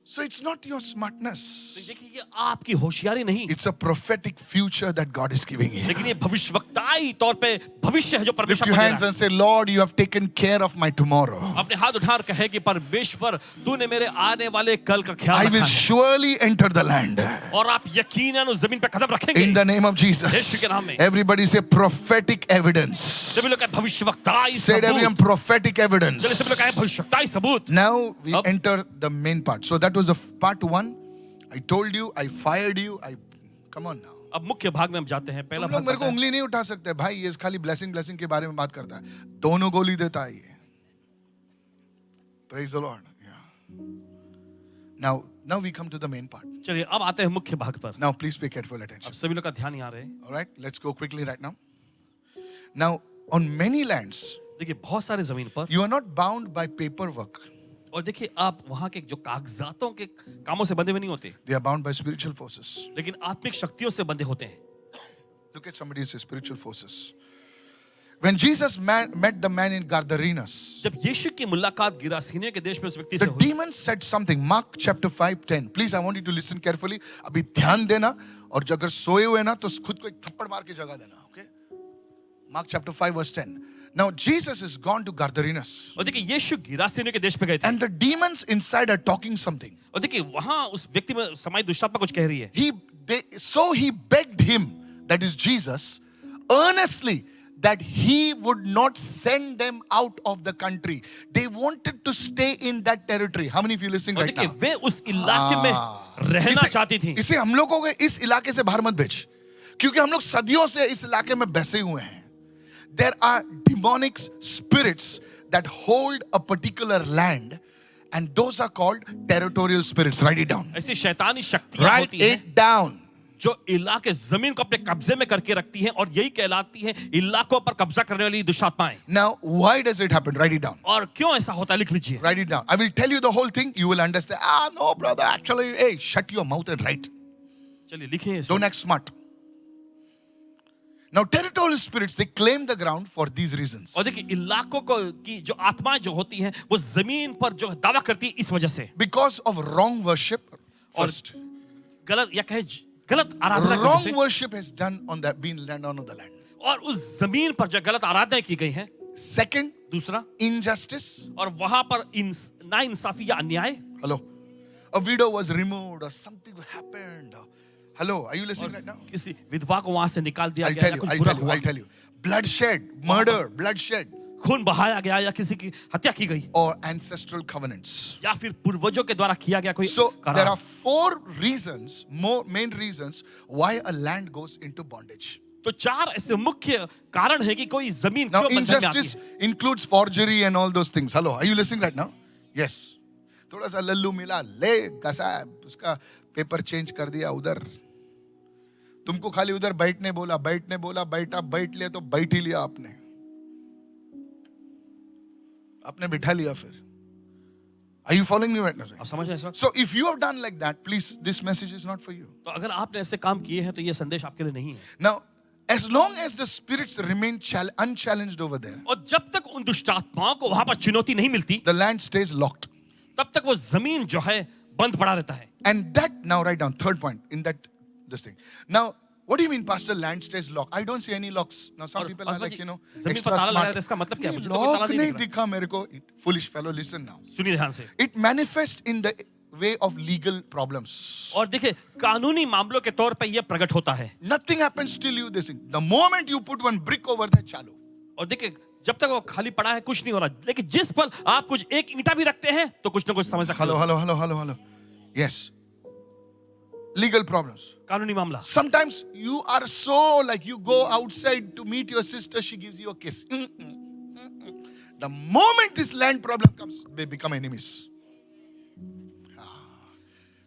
So it's not your smartness. तो देखिए ये आपकी होशियारी नहीं, It's a prophetic future that God is giving you. लेकिन ये भविष्यवक्ताई तौर पे भविष्य है जो Lift परमेश्वर your को दे hands रहा है। and say, Lord, you have taken care of my tomorrow. अपने हाथ उठाकर कहे कि परमेश्वर तूने मेरे आने वाले कल का ख्याल I रखा will है surely enter the land. और आप यकीनन उस जमीन पे कदम रखेंगे। In the name of Yeshu Jesus. के नाम में। Everybody say prophetic evidence. सभी लोग कहे भविष्यवक्ताई Said everyone सबूत। prophetic evidence. चलिए सभी लोग कहे भविष्यवक्ताई सबूत। Now we Up. enter the main part. So that was the part one. I told you, I fired you. Come on now. अब मुख्य भाग में हम जाते हैं। पहला तुम लोग भाग मेरे को बताएं। उंगली नहीं उठा सकते भाई, ये खाली ब्लेसिंग के बारे में बात करता है, दोनों गोली देता है ये। Praise the Lord. Yeah. Now we come to the main part. चलिए अब आते हैं मुख्य भाग पर। Now please pay careful अब attention. सभी लोग का ध्यान यहाँ रहे। All right, let's go quickly right now. Now on many lands, देखिए बहुत सारे जमीन पर, you are not bound by paperwork. और देखिए आप वहां के जो कागजातों के कामों से बंधे हुए नहीं होते, They are bound by spiritual forces. लेकिन आत्मिक शक्तियों से बंधे होते हैं। Look at somebody and say spiritual forces. When Jesus met the man in Gadarenes, जब यीशु की मुलाकात गिरासीने के देश में उस व्यक्ति से the हुई, demon said something. Mark chapter 5:10. Please, I want you to listen carefully. अभी ध्यान देना, और अगर सोए हुए ना तो खुद को एक थप्पड़ मार के जगा देना. Okay? Mark chapter 5 verse 10. Now Jesus is gone to Gadarenes, और देखिए यीशु गिरासीने के देश पे गए थे, and the demons inside are talking something. और देखिए वहां उस व्यक्ति में समाई दुष्टात्मा कुछ कह रही है। So he begged him, that is Jesus, earnestly that he would not send them out of the country. They wanted to stay in that territory. How many of you listening और right देखिए now? वे उस इलाके में रहना चाहती थी। इसे हम लोगों को इस इलाके से बाहर मत भेज, क्योंकि हम लोग सदियों से इस इलाके में बसे हुए हैं. There are demonic spirits that hold a particular land, and those are called territorial spirits. Write it down. ऐसी शैतानी शक्तियां Write होती हैं it down. जो इलाके जमीन को अपने कब्जे में करके रखती हैं, और यही कहलाती हैं इलाकों पर कब्जा करने वाली दुष्टात्माएं। Now, why does it happen? Write it down. और क्यों ऐसा होता है लिख लीजिए। Write it down. I will tell you the whole thing. You will understand. No, brother. Actually, hey, shut your mouth and write. चलिए लिखिए इसको। Don't act smart. Now, territorial spirits, they claim the ground for these reasons. और देखिए इलाकों को की जो आत्माएं जो होती हैं वो जमीन पर जो दावा करती है इस वजह से, Because of wrong worship, first. गलत या कहे गलत आराधना की वजह Wrong से, worship has been done on the land. और उस जमीन पर जो गलत आराधना की गई है। Second, दूसरा, injustice. और वहां पर ना इंसाफी या अन्याय। Hello. A widow was removed or something happened. Hello, are you listening right now? किसी विधवा को वहां से निकाल दिया I'll गया tell या you, कुछ I'll बुरा tell you, हुआ, I'll tell you. Bloodshed, murder, bloodshed, खून बहाया गया या किसी की हत्या की गई, or ancestral covenants. या फिर पूर्वजों के द्वारा किया गया कोई So there करार। are four reasons, main reasons why a land goes into bondage. तो चार ऐसे मुख्य कारण है कि कोई जमीन Now क्यों बंधन में आती injustice है। includes forgery and all those things. Hello, are you listening right now? Yes. थोड़ा सा लल्लू मिला, ले घसा, उसका पेपर चेंज कर दिया उधर. तुमको खाली उधर बैठने बोला, बैठा, बैठ लिया तो बैठ ही लिया आपने बिठा लिया फिर. Are you following me right now? आप समझ रहे हैं इस वक्त? So if you have done like that, please, this message is not for you. तो अगर आपने ऐसे काम किए हैं तो ये संदेश आपके लिए नहीं है। Now, as long as the spirits remain unchallenged over there, और जब तक उन दुष्टात्माओं को वहां पर चुनौती नहीं मिलती, the land stays locked. तब तक वो जमीन जो है बंद पड़ा रहता है। And that, now write down, third point in that, this thing. Now, what do you mean, Pastor, land stays locked? I don't see any locks. Now, some और people are Paswan like, ji, you know, जमीन extra पर ताला लगाया smart. था, इसका मतलब क्या है? मुझे तो कोई ताला Lock नहीं नहीं दिख दिखा मेरे को. Foolish fellow, listen now. सुनिए ध्यान से। It manifests in the way of legal problems. और देखिए कानूनी मामलों के तौर पे ये प्रकट होता है. Nothing happens till you this thing. The moment you put one brick over there, chalu. और देखिए जब तक वो खाली पड़ा है कुछ नहीं हो रहा, लेकिन जिस पल आप कुछ एक ईंटा भी रखते हैं तो कुछ ना कुछ समझ सकते Hello. Yes. Legal problems. कानूनी मामला. Sometimes you are so like you go outside to meet your sister, she gives you a kiss. The moment this land problem comes, they become enemies.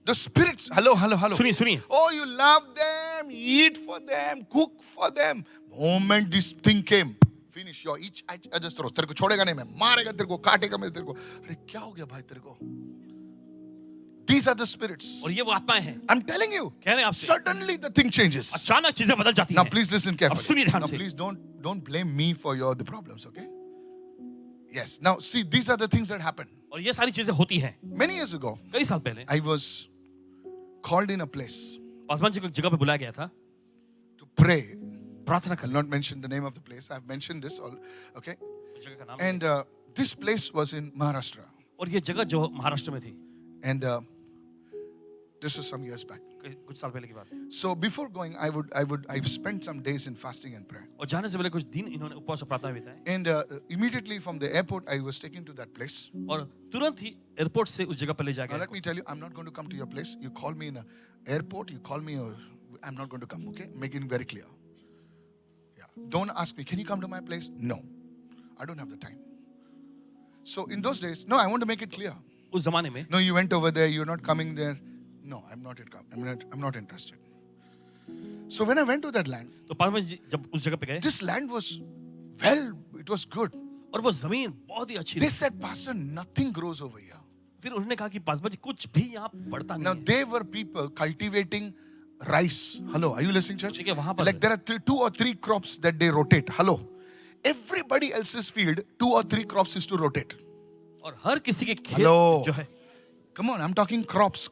The spirits, hello. सुनिए. Oh, you love them, eat for them, cook for them. Moment this thing came, finish your each other's throat. तेरे को छोड़ेगा नहीं मैं, मारेगा तेरे को, काटेगा मैं तेरे को. अरे क्या हो गया भाई तेरे को? These are the spirits. और ये वो आत्माएं हैं. I'm telling you. कह रहे हैं आपसे. Suddenly the thing changes. अचानक चीजें बदल जाती Now हैं. please listen अब carefully. सुनिए ध्यान Now से. please don't blame me for the problems, okay? Yes. Now see, these are the things that happen. और ये सारी चीजें होती हैं. Many years ago, कई साल पहले I was called in a place Paswan ji को एक जगह पे बुलाया गया था to pray. प्रार्थना I'll करने. not mention the name of the place. I've mentioned this all, okay? उस जगह का नाम. And this place was in Maharashtra. और ये जगह जो महाराष्ट्र में थी. And this was some years back. कुछ साल पहले की बात है. So before going, I spent some days in fasting and prayer. और जाने से पहले कुछ दिन इन्होंने उपवास और प्रार्थना में बिताए. And immediately from the airport, I was taken to that place. और तुरंत ही एयरपोर्ट से उस जगह पर ले Now जाया let गया. me tell you, I'm not going to come to your place. You call me in an airport, you call me, or I'm not going to come, okay? Making it very clear. Yeah. Don't ask me, can you come to my place? No. I don't have the time. So in those days, no, I want to make it clear. उस जमाने में No, you went over there, you're not coming there. No, I'm not interested. So when I went to that land, तो पासवान जी जब उस जगह पे गए this land was, well, it was good. और वो जमीन बहुत ही अच्छी They थी. said, Pastor, nothing grows over here. फिर उन्होंने कहा कि पासवान जी कुछ भी यहाँ बढ़ता Now नहीं है. they were people cultivating rice. Hello, are you listening, church? ठीक है, वहाँ पर Like there are 2 or 3 crops that they rotate. Hello. Everybody else's field, 2 or 3 crops is to rotate. और हर किसी के खेत Hello. जो है Come on, I'm talking crops.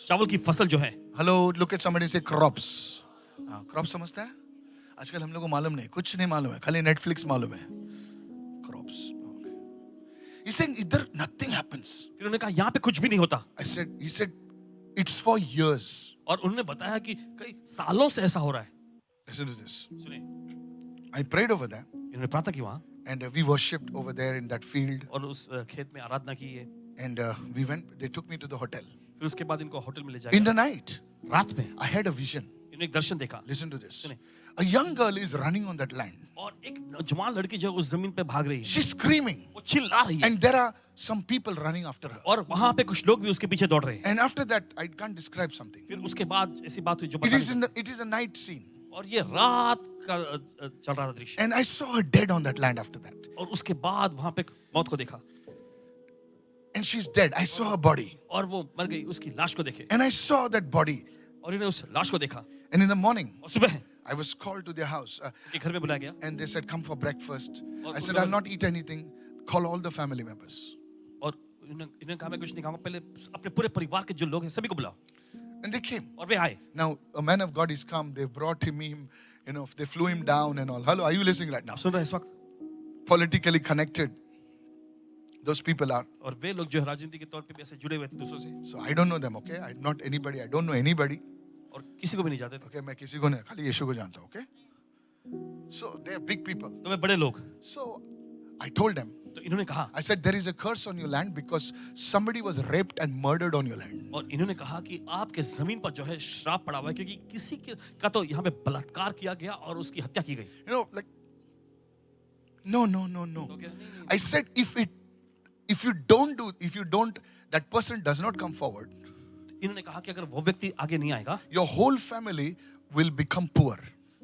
चावल की फसल जो है. Hello, look at somebody and say crops. Crops समझता है? आजकल हम लोग को मालूम नहीं, कुछ नहीं मालूम है, खाली Netflix मालूम है. Crops. Okay. He's saying इधर nothing happens. फिर उन्होंने कहा यहाँ पे कुछ भी नहीं होता. He said, it's for years. और उन्होंने बताया कि कई सालों से ऐसा हो रहा है. Listen to this. सुनिए, I prayed over there. इन्होंने प्रार्थना की वहाँ And we worshipped over there in that field. और उस खेत में आराधना की है. And we went, they took me to the hotel. फिर उसके बाद इनको होटल में ले In जाया. the night, रात में I had a vision. इन्होंने एक दर्शन देखा. Listen to this. सुनिए. A young girl is running on that land. और एक जवान लड़की जो उस जमीन पे भाग रही है. She's screaming. वो चिल्ला रही है. And there are some people running after her. और वहाँ पे कुछ लोग भी उसके पीछे दौड़ रहे हैं. And after that, I can't describe something. फिर उसके बाद ऐसी बात हुई जो It बता is, नहीं it is a night scene. सकते. और ये रात का चल रहा था दृश्य. And I saw her dead on that land after that. और उसके बाद वहाँ पे मौत को देखा. And she's dead. I saw her body. और वो मर गई. उसकी लाश को देखे. And I saw that body. और इन्हें उस लाश को देखा. And in the morning, और सुबह I was called to their house. उनके घर में बुलाया गया. And they said, come for breakfast. और I उन said, लोगों I'll ने- not eat anything. Call all the family members. और इन्होंने कहा मैं कुछ नहीं खाऊंगा. पहले अपने पूरे परिवार के जो लोग हैं सभी को बुलाओ. And they came. और वे आए. Now, a man of God is come. They brought him, they flew him down and all. Hello, are you listening right now? आप सुन रहे हैं इस वक्त. Politically connected. Those people are. और वे लोग जो है राजनीति के तौर पे भी ऐसे जुड़े हुए थे दूसरों से. So I don't know them, okay? I'm not anybody. I don't know anybody. और किसी को भी नहीं जानते थे. Okay, मैं किसी को नहीं, खाली यीशु को जानता हूं, okay? So they're big people. तो वे बड़े लोग. So I told them, तो इन्होंने कहा. I said, there is a curse on your land because somebody was raped and murdered on your land. और इन्होंने कहा कि आपके जमीन पर जो है श्राप पड़ा हुआ है क्योंकि किसी का तो यहाँ पे बलात्कार किया गया और उसकी हत्या की गई. Like, no. तो कह रहे, नहीं. I said, if you don't, that person does not come forward, इन्होंने कहा कि अगर वो व्यक्ति आगे नहीं आएगा your whole family will become poor.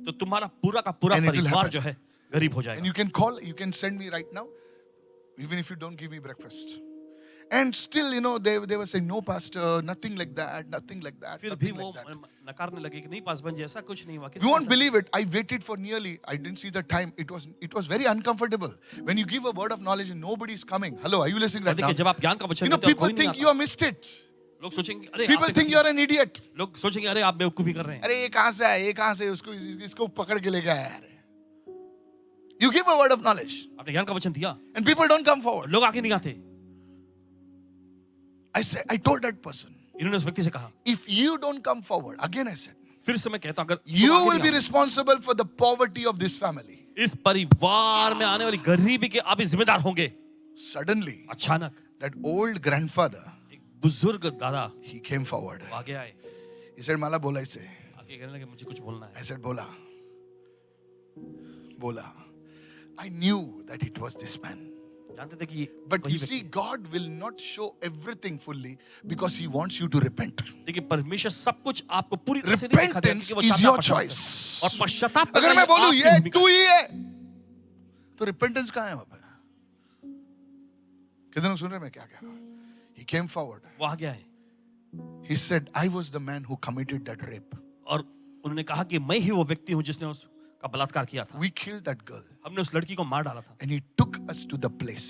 तो तुम्हारा पूरा का पूरा And it will परिवार happen. जो है गरीब हो And जाएगा. you can send me right now, even if you don't give me breakfast. And still, they were saying, no, pastor, nothing like that. फिर भी वो नकारने लगे कि नहीं पासवान जी ऐसा कुछ नहीं हुआ. You won't believe it. I waited for I didn't see the time. It was very uncomfortable. When you give a word of knowledge and nobody is coming. Hello, are you listening right now? देखिए जब आप ज्ञान का वचन देते हो People कोई नहीं think आता. you have missed it. लोग सोचेंगे अरे People आपने- think you are an idiot. लोग सोचेंगे अरे आप बेवकूफी कर रहे हैं. अरे ये कहाँ से है? ये कहाँ से इसको पकड़ के ले गया यार. You give a word of knowledge आपने ज्ञान का वचन दिया and people don't come forward. लोग आगे नहीं आते. I told that person, इन्होंने उस व्यक्ति से कहा, if you don't come forward, again I said, फिर से मैं कहता हूं, अगर तुम you आगे will नहीं be आओ, responsible for the poverty of this family. इस परिवार में आने वाली गरीबी के आप ही जिम्मेदार होंगे. Suddenly, अचानक that old grandfather, एक बुजुर्ग दादा he came forward. वो आगे आए, He said, Mala bola ise. आगे कहने लगे, मुझे कुछ बोलना है. I said, Bola. Bola. I knew that it was this man. जानते थे कि But वही you see, व्यक्ति. God will not show everything fully because He wants you to repent. देखिए परमेश्वर सब कुछ आपको पूरी तरह से नहीं दिखाता, Repentance क्योंकि वो is चाहता your है पश्चाताप choice. करें. और पश्चाताप अगर करना मैं बोलूं आपकी ये भूमिका तू है. ही है, तो repentance कहाँ है वहां पर? कितने लोग सुन रहे हैं मैं क्या कह रहा हूं? He came forward. वो आगे आए He said, I was the man who committed that rape. और उन्होंने कहा कि मैं ही वो व्यक्ति हूं जिसने उसका बलात्कार किया था. We killed that girl. हमने उस लड़की को मार डाला था And He took us to the place.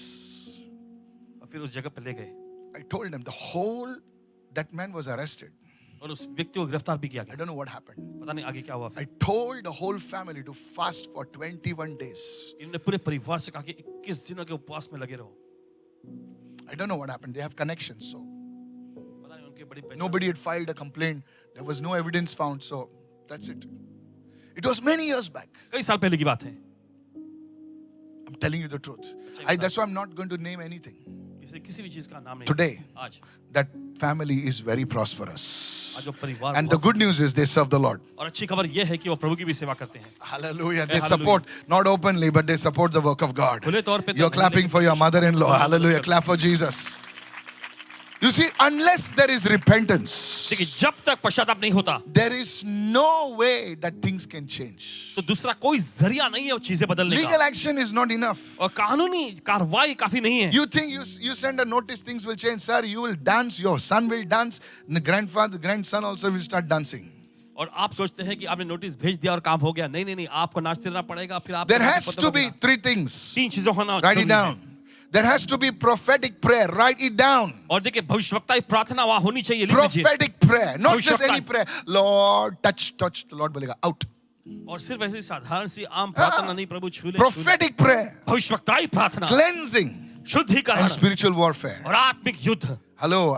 और फिर उस जगह पे ले गए I told him that man was arrested. और उस व्यक्ति को गिरफ्तार भी किया I गया. don't know what happened. पता नहीं आगे क्या हुआ. I told the whole family to fast for 21 days. इन्होंने पूरे परिवार से कहा कि 21 दिनों के उपवास में लगे रहो. I don't know what happened. They have connections. So पता नहीं उनकी बड़ी पहचान. nobody had filed a complaint. There was no evidence found. So that's it. It was many years back. कई साल पहले की बात है. I'm telling you the truth. That's why I'm not going to name anything. इसे किसी भी चीज का नाम नहीं. Today, आज that family is very prosperous. आज वो परिवार And the बहुत- good news is they serve the Lord. और अच्छी खबर यह है कि वो प्रभु की भी सेवा करते हैं. Hallelujah. They Hallelujah. support, not openly, but they support the work of God. खुले तौर पे तो You're नहीं, clapping लेकिन for your कुछ- mother-in-law. कुछ- Hallelujah. Clap for Jesus. You see, unless there is repentance, देखिए जब तक पश्चाताप नहीं होता there is no way that things can change. तो दूसरा कोई जरिया नहीं है वो चीजें बदलने Legal का. action is not enough. और कानूनी कार्रवाई काफी नहीं है. You think you send a notice, things will change. Sir, you will dance, your son will dance, and the grandson also will start dancing. और आप सोचते हैं कि आपने नोटिस भेज दिया और काम हो गया. नहीं नहीं नहीं, आपको नाचते रहना पड़ेगा. फिर आप There has to be 3 things. तीन चीजों होना Write it जरूरी है. down. There has to be prophetic prayer. Write it down. और देखिए भविष्यवक्ताई प्रार्थना वहां होनी चाहिए. लिख लीजिए. Prophetic prayer, not just भविष्यवाणी. any prayer. Lord, touch. The Lord बोलेगा out. और सिर्फ ऐसी साधारण सी आम प्रार्थना नहीं, प्रभु छू ले. Prophetic prayer, भविष्यवक्ताई प्रार्थना, cleansing, शुद्धिकरण and spiritual warfare. और आत्मिक युद्ध. Hello.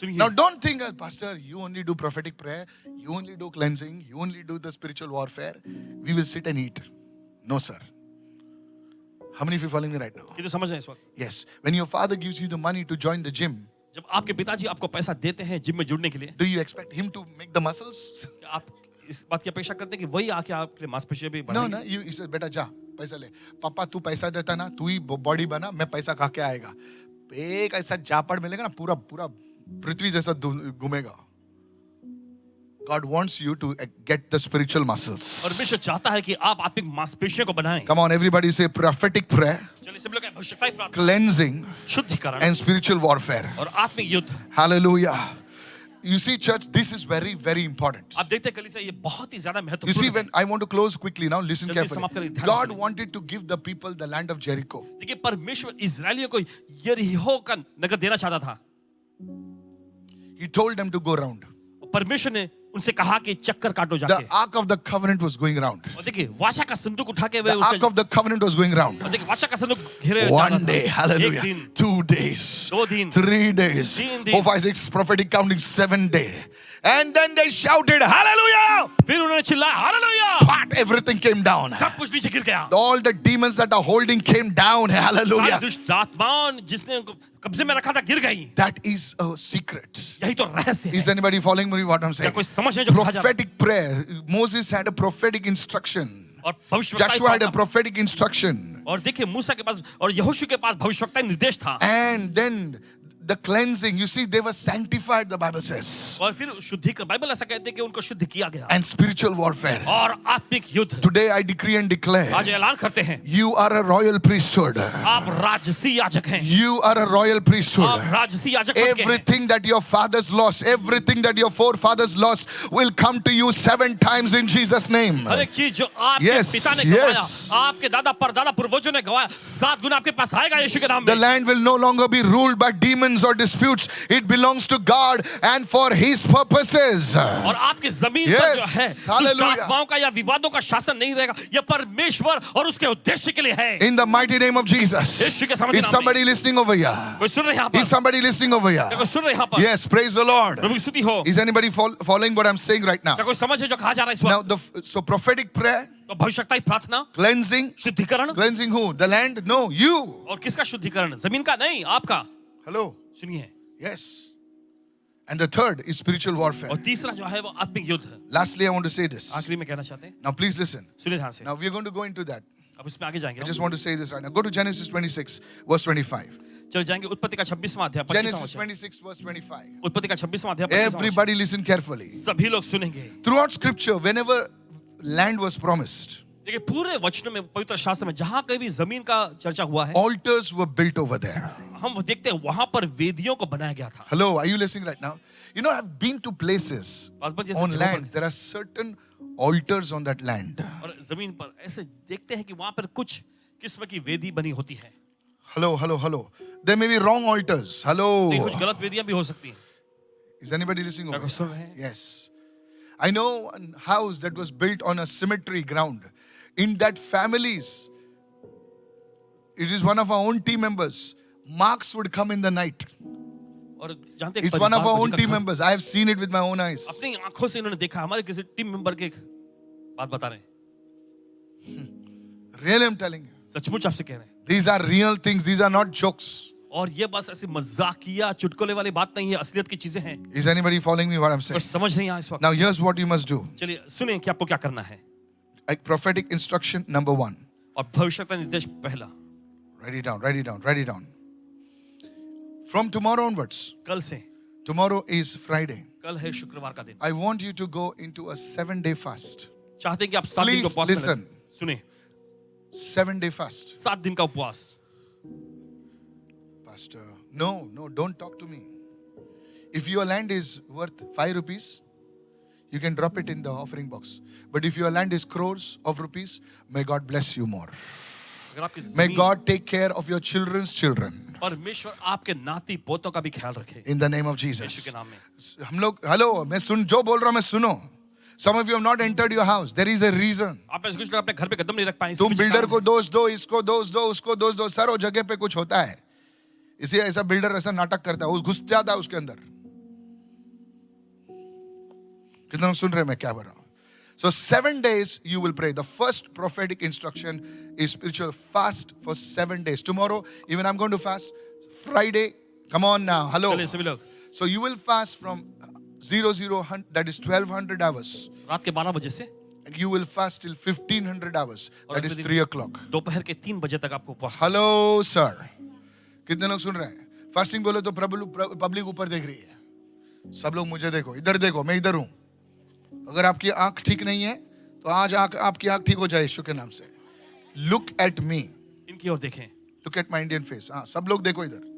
सुनिए. Now don't think, Pastor, you only do prophetic prayer, you only do cleansing, you only do the spiritual warfare. We will sit and eat. No, sir. How many of you following me right now? ये तो समझ रहे हैं इस वक्त. Yes. When your father gives you the money to join the gym, जब आपके पिताजी आपको पैसा देते हैं जिम में जुड़ने के लिए, do you expect him to make the muscles? क्या आप इस बात की अपेक्षा करते हैं कि वही आके आपके मांसपेशियां भी No, बढ़ाएंगे? no. You said, बेटा जा पैसा ले. पापा तू पैसा देता ना, तू ही बॉडी बना, मैं पैसा खा के आएगा. एक ऐसा जापड़ मिलेगा ना, पूरा पृथ्वी जैसा घूमेगा. God wants you to get the spiritual muscles. परमेश्वर चाहता है कि आप आत्मिक मांसपेशियों को बनाएं. Come on, everybody say prophetic prayer, चलिए सब लोग कहें भविष्यवक्ताई प्रार्थना, cleansing, शुद्धिकरण and spiritual warfare. और आत्मिक युद्ध. Hallelujah. You see, church, this is very, very important. आप देखते हैं कलीसिया ये बहुत ही ज्यादा You see, महत्वपूर्ण है. when I want to close quickly now, listen जल्दी carefully. समाप्त करें, ध्यान से God सुनिए. wanted to give the people the land of Jericho. देखिए परमेश्वर इजरायलियों को यरीहो का नगर देना चाहता था. He told them to go round. परमेश्वर ने उनसे कहा कि चक्कर काटो The जाके. ark of the covenant was going round. और देखिए वाचा का संदूक उठा के वे The ark उसके of the covenant was going round. और देखिए वाचा का संदूक घेरे जा रहा One था. day, एक hallelujah. दिन, 2 days, 2 दिन, 3 days, 3 दिन. 4, 5, 6, prophetic counting 7 day. And then they shouted, hallelujah! फिर उन्होंने चिल्लाया hallelujah. But everything came down. सब कुछ नीचे गिर गया. All the demons that are holding came down. सारी Hallelujah. दुष्ट आत्माओं जिसने उनको कब्जे में रखा था गिर गई. That is a secret. यही तो रहस्य Is है. anybody following me what I'm क्या saying? कोई समझ है जो कहा जा रहा है? Prophetic prayer. Moses had a prophetic instruction. और भविष्यवक्ताई Joshua had a प्रार्थना. prophetic instruction. और देखिए मूसा के पास और यहोशू के पास भविष्यवक्ताई निर्देश था. And then the cleansing. You see, they were sanctified, the Bible says. और फिर शुद्धिकरण बाइबल ऐसा कहते हैं कि उनको शुद्ध किया गया. And spiritual warfare. और आत्मिक युद्ध. Today I decree and declare, आज ऐलान करते हैं you are a royal priesthood. आप राजसी याजक हैं. You are a royal आप priesthood. राजसी याजक बन के हैं. Everything that your fathers lost, everything that your forefathers lost will come to you 7 times in Jesus' name. हर एक चीज जो आपके Yes, पिता ने गवाया, yes. आपके दादा परदादा पूर्वजों ने गवाया, 7 गुना आपके पास आएगा यीशु के नाम The में. land will no longer be ruled by demons contentions or disputes. It belongs to God and for His purposes. और आपकी जमीन Yes, पर जो है दुष्ट hallelujah. आत्माओं का या विवादों का शासन नहीं रहेगा, यह परमेश्वर और उसके उद्देश्य के लिए है। In the mighty name of Jesus. यीशु के सामर्थ्य Is नाम में। somebody listening over here? कोई सुन रहे हैं यहाँ पर? Is somebody listening over here? क्या कोई सुन रहे हैं यहाँ पर? Yes, praise the Lord. प्रभु की स्तुति हो। Is anybody following what I'm saying right now? क्या कोई समझ है जो कहा जा रहा है इस Now, वक्त? so prophetic prayer, तो भविष्यताई प्रार्थना, cleansing, शुद्धिकरण, cleansing who? The land? No, you. और किसका शुद्धिकरण? जमीन का नहीं, आपका। Hello. सुनिए। Yes. And the third is spiritual warfare. और तीसरा जो है वो आत्मिक युद्ध है। Lastly, I want to say this. आखिरी में कहना चाहते हैं। Now, please listen. सुनिए ध्यान से। Now, we are going to go into that. अब इसमें आगे जाएंगे। I just want to say this right now. Go to Genesis 26, verse 25. चलो जाएंगे उत्पत्ति का 26वां अध्याय 25वां Genesis वचन। 26, verse 25. उत्पत्ति का 26वां अध्याय 25वां वचन। Everybody listen carefully. सभी लोग सुनेंगे। Throughout scripture, whenever land was promised, देखिए पूरे वचनों में, पवित्र शास्त्र में जहां कहीं भी जमीन का चर्चा हुआ है, altars were built over there. हम देखते हैं वहां पर वेदियों को बनाया गया था। Hello, are you listening right now? You know, I've been to places Paswan जैसे on जगहों land. There are certain altars on that land. पर और जमीन पर ऐसे देखते हैं कि वहां पर कुछ किस्म की वेदी बनी होती है। Hello, hello, hello. There may be wrong altars. Hello. नहीं, कुछ गलत वेदियां भी हो सकती हैं। Is anybody listening क्या over कोई सुन here? रहे हैं? Yes. I know a house that was built on a cemetery ground. In that families, it is one of our own team members. Marks would come in the night. और जानते हैं It's one of परिवार our को own जिनका team घर- members. I have seen it with my own eyes. अपनी आंखों से इन्होंने देखा। हमारे किसी टीम मेंबर के बात बता रहे हैं। Really, I'm telling you. सचमुच आपसे कह रहे हैं। These are real things. These are not jokes. और ये बस ऐसी मजाकिया चुटकुले वाली बात नहीं है, असलियत की चीजें हैं। Is anybody following me what I'm saying? कुछ समझ नहीं आया इस वक्त। Now, here's what you must do. चलिए सुने कि आपको क्या करना है। A prophetic instruction number 1. और भविष्यता निर्देश पहला, Write it down, write it down, write it down. From tomorrow onwards, कल से, tomorrow is Friday. कल है शुक्रवार का दिन। I want you to go into a 7-day fast. चाहते हैं कि आप 7 दिन का Please उपवास करें। listen. सुने, 7-day fast. 7 दिन का उपवास। Pastor, no, don't talk to me. If your land is worth 5 rupees, you can drop it in the offering box. But if your land is crores of rupees, may God bless you more. अगर आपकी May जमीन- God take care of your children's children. परमेश्वर आपके नाती पोतों का भी ख्याल रखे In the name of Yeshu Jesus. के नाम में। हम लोग, हेलो, मैं सुन, जो बोल रहा हूं मैं सुनो. Some of you have not entered your house. There is a reason. आप में कुछ लोग अपने घर पे कदम नहीं रख पाए। इसके तुम पीछे बिल्डर कारण को है। दोष दो, इसको दोष दो, उसको दोष दो, सर वो जगह पे कुछ होता है, इसलिए ऐसा बिल्डर ऐसा नाटक करता है, वो घुस जाता है उसके अंदर। कितने लोग सुन रहे हैं मैं क्या बोल रहा हूं? So 7 days you will pray. The first prophetic instruction is spiritual fast for 7 days. Tomorrow, even I'm going to fast. Friday, come on now, hello. चलिए सभी लोग So you will fast from 00, that is 1200 hours. रात के 12 बजे से And you will fast till 1500 hours. That is 3 o'clock. दोपहर के 3 बजे तक आपको उपवास। हेलो सर, कितने लोग सुन रहे हैं? फास्टिंग बोले तो पब्लिक ऊपर देख रही है। सब लोग मुझे देखो, इधर देखो, मैं इधर हूं। अगर आपकी आंख ठीक नहीं है तो आज आपकी आंख ठीक हो जाए यीशु के नाम से। लुक एट मी, इनकी ओर देखें। Look at my Indian face. हाँ, सब लोग देखो इधर।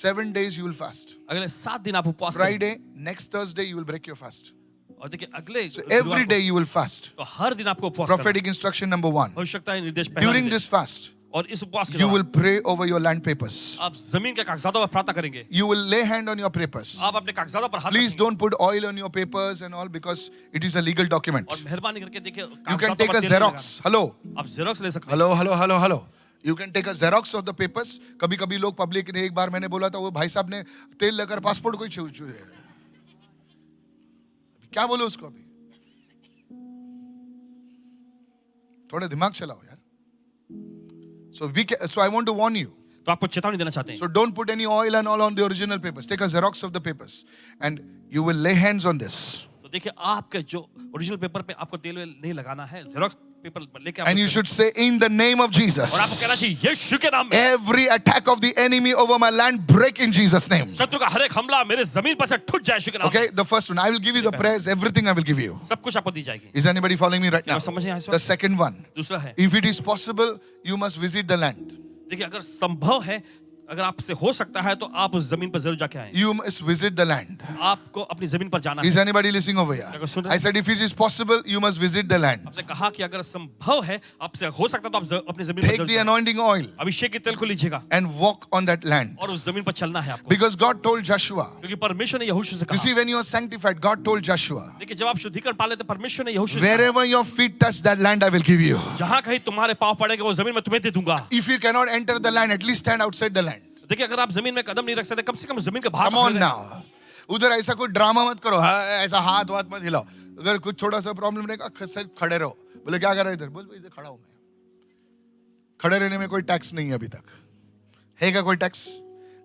7 days you will fast. अगले 7 दिन आप उपवास करें। Friday, next Thursday you will break your fast. और देखिए अगले So गुरुवार every को- day you will fast. तो हर दिन आपको उपवास करना है। Prophetic instruction number 1. आवश्यकता है निर्देश पहला During निर्देश। this fast, और इस उपवास के you दौरान will pray over your land papers. आप जमीन के कागजातों पर प्रार्थना करेंगे। You will lay hand on your papers. आप अपने कागजातों पर हाथ Please रखेंगे। don't put oil on your papers and all because it is a legal document. और मेहरबानी करके देखिए You can कागजातों take पर a तेल नहीं Xerox. Hello. लगाना। आप जेरोक्स ले सकते हैं। Hello, hello, hello, hello. You can take a Xerox of the papers. कभी कभी लोग पब्लिक ने, एक बार मैंने बोला था, वो भाई साहब ने तेल लेकर पासपोर्ट को ही छू क्या बोलो उसको अभी? थोड़ा दिमाग चलाओ यार. So I want to warn you. तो आपको चेतावनी देना चाहते हैं। So don't put any oil and all on the original papers. Take a Xerox of the papers and you will lay hands on this. तो देखिए आपके जो ओरिजिनल पेपर पे आपको तेल वेल नहीं लगाना है, जेरोक्स पेपर लेके आप And you should say, in the name of Jesus, और आपको कहना चाहिए यीशु के नाम में every attack of the enemy over my land break in Jesus' name. शत्रु का हर एक हमला मेरे जमीन पर से टूट जाए यीशु के नाम Okay, में। the first one. I will give you the prayers, everything I will give you. सब कुछ आपको दी जाएगी। Is anybody following me right now? क्या समझ नहीं आया इस The वक्त? second one. दूसरा है, If it is possible, you must visit the land. देखिए अगर संभव है अगर आपसे हो सकता है तो आप उस जमीन पर जरूर जाके आए. You must visit the land. आपको अपनी जमीन पर जाना Is है. anybody listening over here? क्या सुन रहे हैं? I said, if it is possible, you must visit the land. आपसे कहा कि अगर संभव है, आपसे हो सकता है तो आप अपनी जमीन पर Take जरूर the जाएं. anointing oil अभिषेक के तेल को लीजिएगा and walk on that land. और उस जमीन पर चलना है आपको. Because God told Joshua. क्योंकि परमेश्वर ने यहोशू से You see, कहा. when you are sanctified, God told Joshua, देखिए जब आप शुद्धिकरण पा लेते परमेश्वर ने यहोशू से कहा, wherever your feet touch, that land I will give you. जहां कहीं तुम्हारे पांव पड़ेंगे वो जमीन में तुम्हें दे दूंगा. If you cannot enter the land, at least stand outside the land. देखिए अगर आप जमीन में कदम नहीं रख सकते कम से कम जमीन के बाहर Come तो on खड़े रहें. now. उधर ऐसा कोई ड्रामा मत करो. हाँ, ऐसा हाथ वाथ मत हिलाओ. अगर कुछ थोड़ा सा प्रॉब्लम रहेगा सिर्फ खड़े रहो. बोले क्या कर रहे इधर? बोल इधर खड़ा हूं मैं. खड़े रहने में कोई टैक्स नहीं है अभी तक. है क्या कोई टैक्स?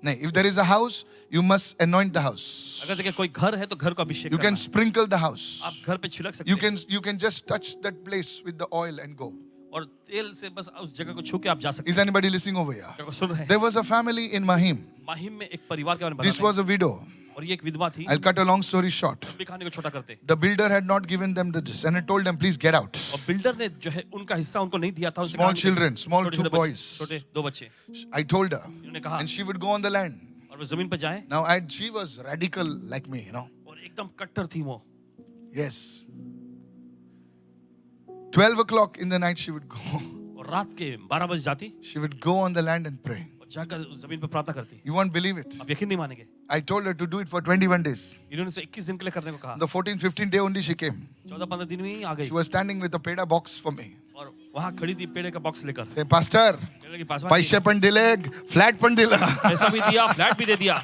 नहीं. If there is a house, you must anoint the house. अगर देखिए कोई घर है तो घर को अभिषेक You करना can है. sprinkle the house. आप घर पे छिड़क सकते You हैं can just touch that place with the oil and go. और तेल से बस उस जगह को छू के आप जा सकते Is anybody listening over here? हैं. क्या सुन रहे हैं? There was a family in Mahim. Mahim में एक परिवार के बारे में This बता was a widow. और ये एक विधवा थी. I'll cut a long story short. भी कहानी को छोटा करते The builder had not given them this and had told them, please get out. और बिल्डर ने जो है उनका हिस्सा उनको नहीं दिया था. उनसे Small कहा, children, small छोटे- two छोटे बच्चे, boys. छोटे 2 बच्चे. I told her. उन्होंने कहा And she would go on the land. और वो जमीन पर जाए Now, she was radical like me, और एकदम कट्टर थी वो. Yes. 12 o'clock in the night, she would go. और रात के 12 बजे जाती She would go on the land and pray. और जाकर उस जमीन पर प्रार्थना करती. You won't believe it. आप यकीन नहीं मानेंगे. I told her to do it for 21 days. इन्होंने उसे 21 दिन के लिए करने को कहा. The 14th, 15th day only she came. 14-15 दिन में ही आ गई She was standing with a peda box for me. और वहां खड़ी थी पेड़े का बॉक्स लेकर. Say, Pastor, पेड़े के पास पैसे पण दिले, flat पण दिला. पैसा भी दिया, फ्लैट भी दे दिया.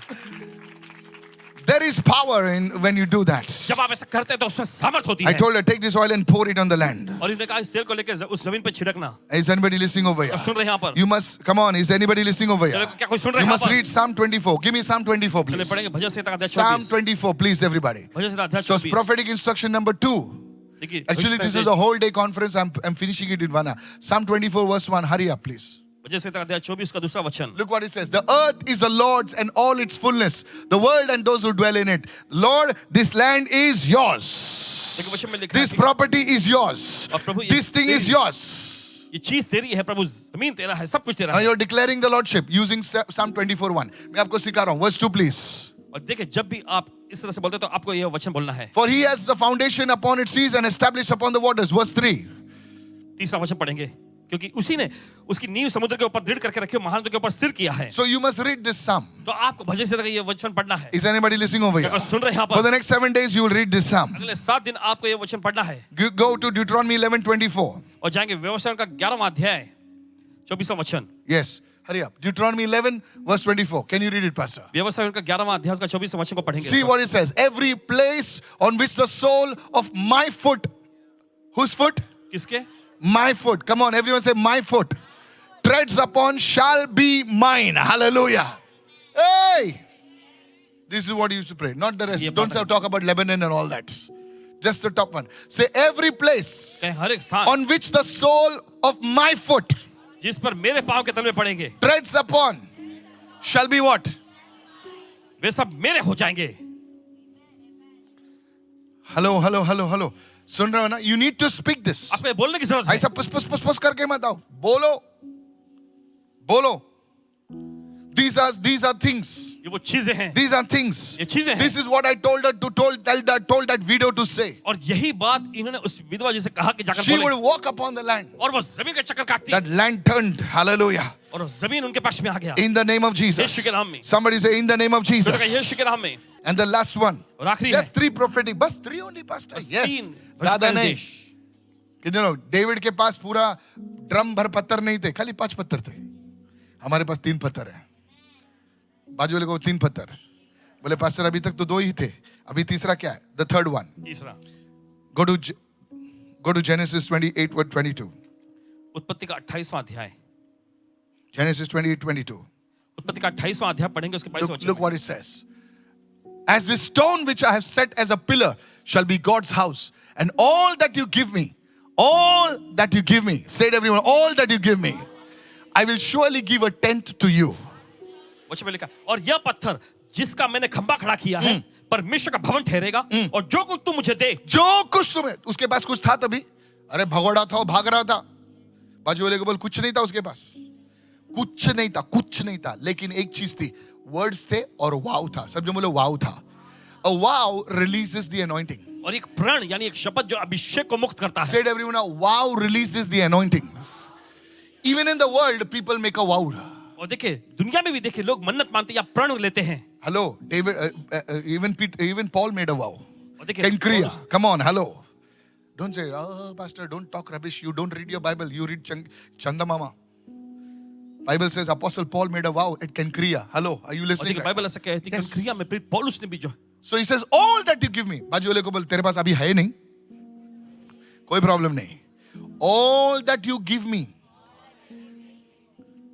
There is power in when you do that. जब आप ऐसा करते हैं तो उसमें सामर्थ होती I है. told her, take this oil and pour it on the land. और इन्होंने कहा इस तेल को लेकर उस जमीन पर छिड़कना. Is anybody listening over here? और सुन रहे हैं यहाँ पर. You must, come on, is anybody listening over here? चलो, क्या कोई सुन रहे You हैं must यहाँ पर? read Psalm 24. Give me Psalm 24, चलिए please. पढ़ेंगे भजन संहिता का अध्याय Psalm 24. 24, please, everybody. भजन संहिता अध्याय So, 24. prophetic instruction number 2. देखिए Actually, this is a whole day conference. I'm finishing it in one hour. Psalm 24, verse 1. Hurry up, please. भजन संहिता का अध्याय 24 का दूसरा वचन. Look what it says. The earth is the Lord's and all its fullness, the world and those who dwell in it. Lord, this land is yours. देखिए वचन में लिखा है This कि property is yours. और प्रभु, ये This thing is तेरी- yours. ये चीज तेरी है प्रभु. जमीन तेरा है, सब कुछ तेरा Now है. you're declaring the Lordship using Psalm 24:1. मैं आपको सिखा रहा हूँ. Verse 2, please. और देखिए जब भी आप इस तरह से बोलते हैं तो आपको यह वचन बोलना है. For he has the foundation upon its seas and established upon the waters. Verse 3. तीसरा वचन पढ़ेंगे क्योंकि उसी ने उसकी नींव समुद्र के ऊपर दृढ़ करके रखी और महानदों के ऊपर स्थिर किया है. So you must read this psalm. तो आपको भजन संहिता का ये वचन पढ़ना है. Is anybody listening over here? अगर सुन रहे हैं यहाँ For the पर next 7 days, you will read this psalm. अगले 7 दिन आपको ये वचन पढ़ना है. Go to Deuteronomy 11:24. और जाएंगे व्यवस्था का 11वां अध्याय 24वां वचन. Yes. Hurry up. Deuteronomy 11, verse 24. Can you read it, Pastor? व्यवस्था का 11वां अध्याय का 24वां वचन को पढ़ेंगे. See what it says. Every place on which the sole of my foot, whose foot? किसके? My foot. Come on, everyone say my foot. Treads upon shall be mine. Hallelujah. Hey! This is what you used to pray. Not the rest. ये Don't बात है. talk about Lebanon and all that. Just the top one. Say every place कहीं हर एक स्थान on which the sole of my foot जिस पर मेरे पांव के तलवे पड़ेंगे treads upon shall be what? वे सब मेरे हो जाएंगे. Hello, hello, hello, hello. सुन रहे हो ना? You need to speak this. आपको ये बोलने की जरूरत है. ऐसा पुस पुस पुस पुस करके मत आओ. बोलो. बोलो. These are things. ये वो चीजें हैं. These are things. ये चीजें हैं. This is what I told her to told that widow to say. और यही बात इन्होंने उस विधवा जी से कहा कि जाकर She बोले. would walk upon the land. और वो जमीन का चक्कर काटती That land turned. Hallelujah. और जमीन उनके पक्ष में आ गया. In the name of Jesus. यीशु के नाम में. Somebody say in the name of तो कहा, Jesus. यीशु के नाम में. And the last one. और आखिरी है. Just 3 prophetic. बस 3 only, Pastor. बस Yes. 3 ज्यादा नहीं. कि डेविड के पास पूरा ड्रम भर पत्थर नहीं थे, खाली 5 पत्थर थे. हमारे पास 3 पत्थर है. बाजू वाले को 3 पत्थर. बोले पास्टर अभी तक तो 2 ही थे, अभी तीसरा क्या है? The third one. तीसरा. Go to Genesis 28 verse 22. उत्पत्ति का 28वां अध्याय. Genesis 28:22. उत्पत्ति का 28वां अध्याय पढ़ेंगे उसके 22वें वचन. Look what it says. As the stone which I have set as a pillar shall be God's house, and all that you give me, say it everyone, all that you give me, I will surely give a tenth to you. वचन में लिखा और यह पत्थर जिसका मैंने खंबा खड़ा किया है परमेश्वर का भवन ठहरेगा और जो कुछ तू मुझे दे. जो कुछ तुम्हें, उसके पास कुछ था तभी? अरे भगोड़ा था, भाग रहा था. बाजू वाले को बोल कुछ नहीं था उसके पास. कुछ नहीं था, लेकिन एक चीज थी, वर्ड्स थे और वाव था। सब जो बोले वाव था। अ वाव रिलीजेस द अनॉइंटिंग। और एक प्रण यानी एक शब्द जो अभिषेक को मुक्त करता है। Said everyone, a wow releases the anointing. Even in the world, people make a vow. और देखिए दुनिया में भी देखिए लोग मन्नत मानते या प्रण लेते हैं। Hello, David. Even Paul made a vow. और देखिए Kenkriya, come on, hello. Don't say, oh, pastor, don't talk rubbish. You don't read your Bible. You read Chandamama. Bible says Apostle Paul made a vow at Kenkriya. Hello, are you और listening? देखिए Bible ऐसा कहती है Yes. क्रिया में प्रेरित पौलुस ने भी जो So he says, all that you give me. बाजू वाले को बोल, तेरे पास अभी है नहीं, कोई प्रॉब्लम नहीं. All that you give me.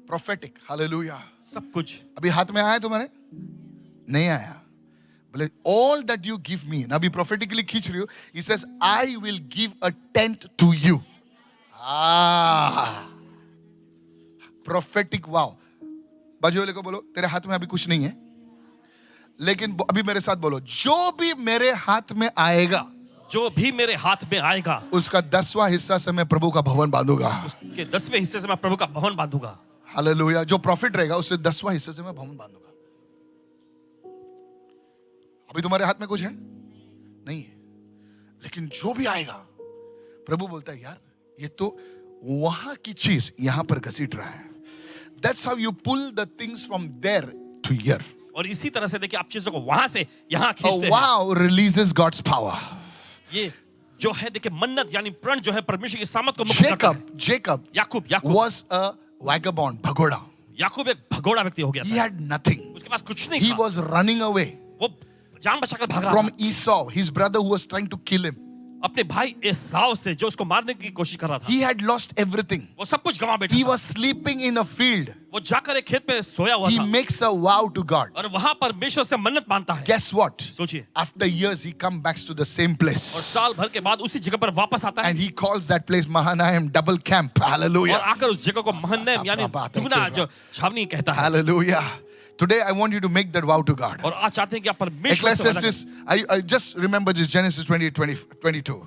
Prophetic. Hallelujah. सब कुछ अभी हाथ में आया तुम्हारे? नहीं आया. बोले all that you give me. ना अभी prophetically खींच रही हो. He says, I will give a tenth to you. Prophetic wow. बाजू वाले को बोलो, तेरे हाथ में अभी कुछ नहीं है, लेकिन अभी मेरे साथ बोलो, जो भी मेरे हाथ में आएगा, जो भी मेरे हाथ में आएगा उसका 10वां हिस्सा से मैं प्रभु का भवन बांधूंगा. उसके 10वें हिस्से से मैं प्रभु का भवन बांधूंगा. हालेलुया. जो प्रॉफिट रहेगा उससे 10वां हिस्से से मैं भवन बांधूंगा. अभी तुम्हारे हाथ में कुछ है नहीं है, लेकिन जो भी आएगा, प्रभु बोलता है यार ये तो वहां की चीज यहां पर घसीट रहा है. That's how you pull the things from there to here. और इसी तरह से देखिए आप चीजों को वहां से यहां A खींचते हैं. wow releases God's power. ये जो है देखिए मन्नत यानी प्रण जो है परमेश्वर की सामर्थ को मुक्त करता है. Jacob Yakub was a vagabond, bhagoda. याकूब एक भगोड़ा व्यक्ति हो गया He था. had nothing. उसके पास कुछ नहीं He था. was running away वो जान बचाकर भाग रहा from था Esau, his brother who was trying to kill him. अपने भाई एसाव से जो उसको मारने की कोशिश कर रहा था. He had lost everything. वो सब कुछ गंवा बैठा He था. was sleeping in a field. वो जाकर एक खेत में सोया हुआ He था makes a vow to God. और वहां परमेश्वर से मन्नत मानता है. Guess what? सोचिए After years, he comes back to the same और place. साल भर के बाद उसी जगह पर वापस आता है And he calls that place Mahanaim double camp. और Hallelujah. आकर उस जगह को महनैम यानी दुगना जो छावनी कहता है. Hallelujah. Today, I want you to make that vow to God. और आज चाहते हैं कि आप परमेश्वर से वादा करें. Ecclesiastes, I just remember this Genesis 22.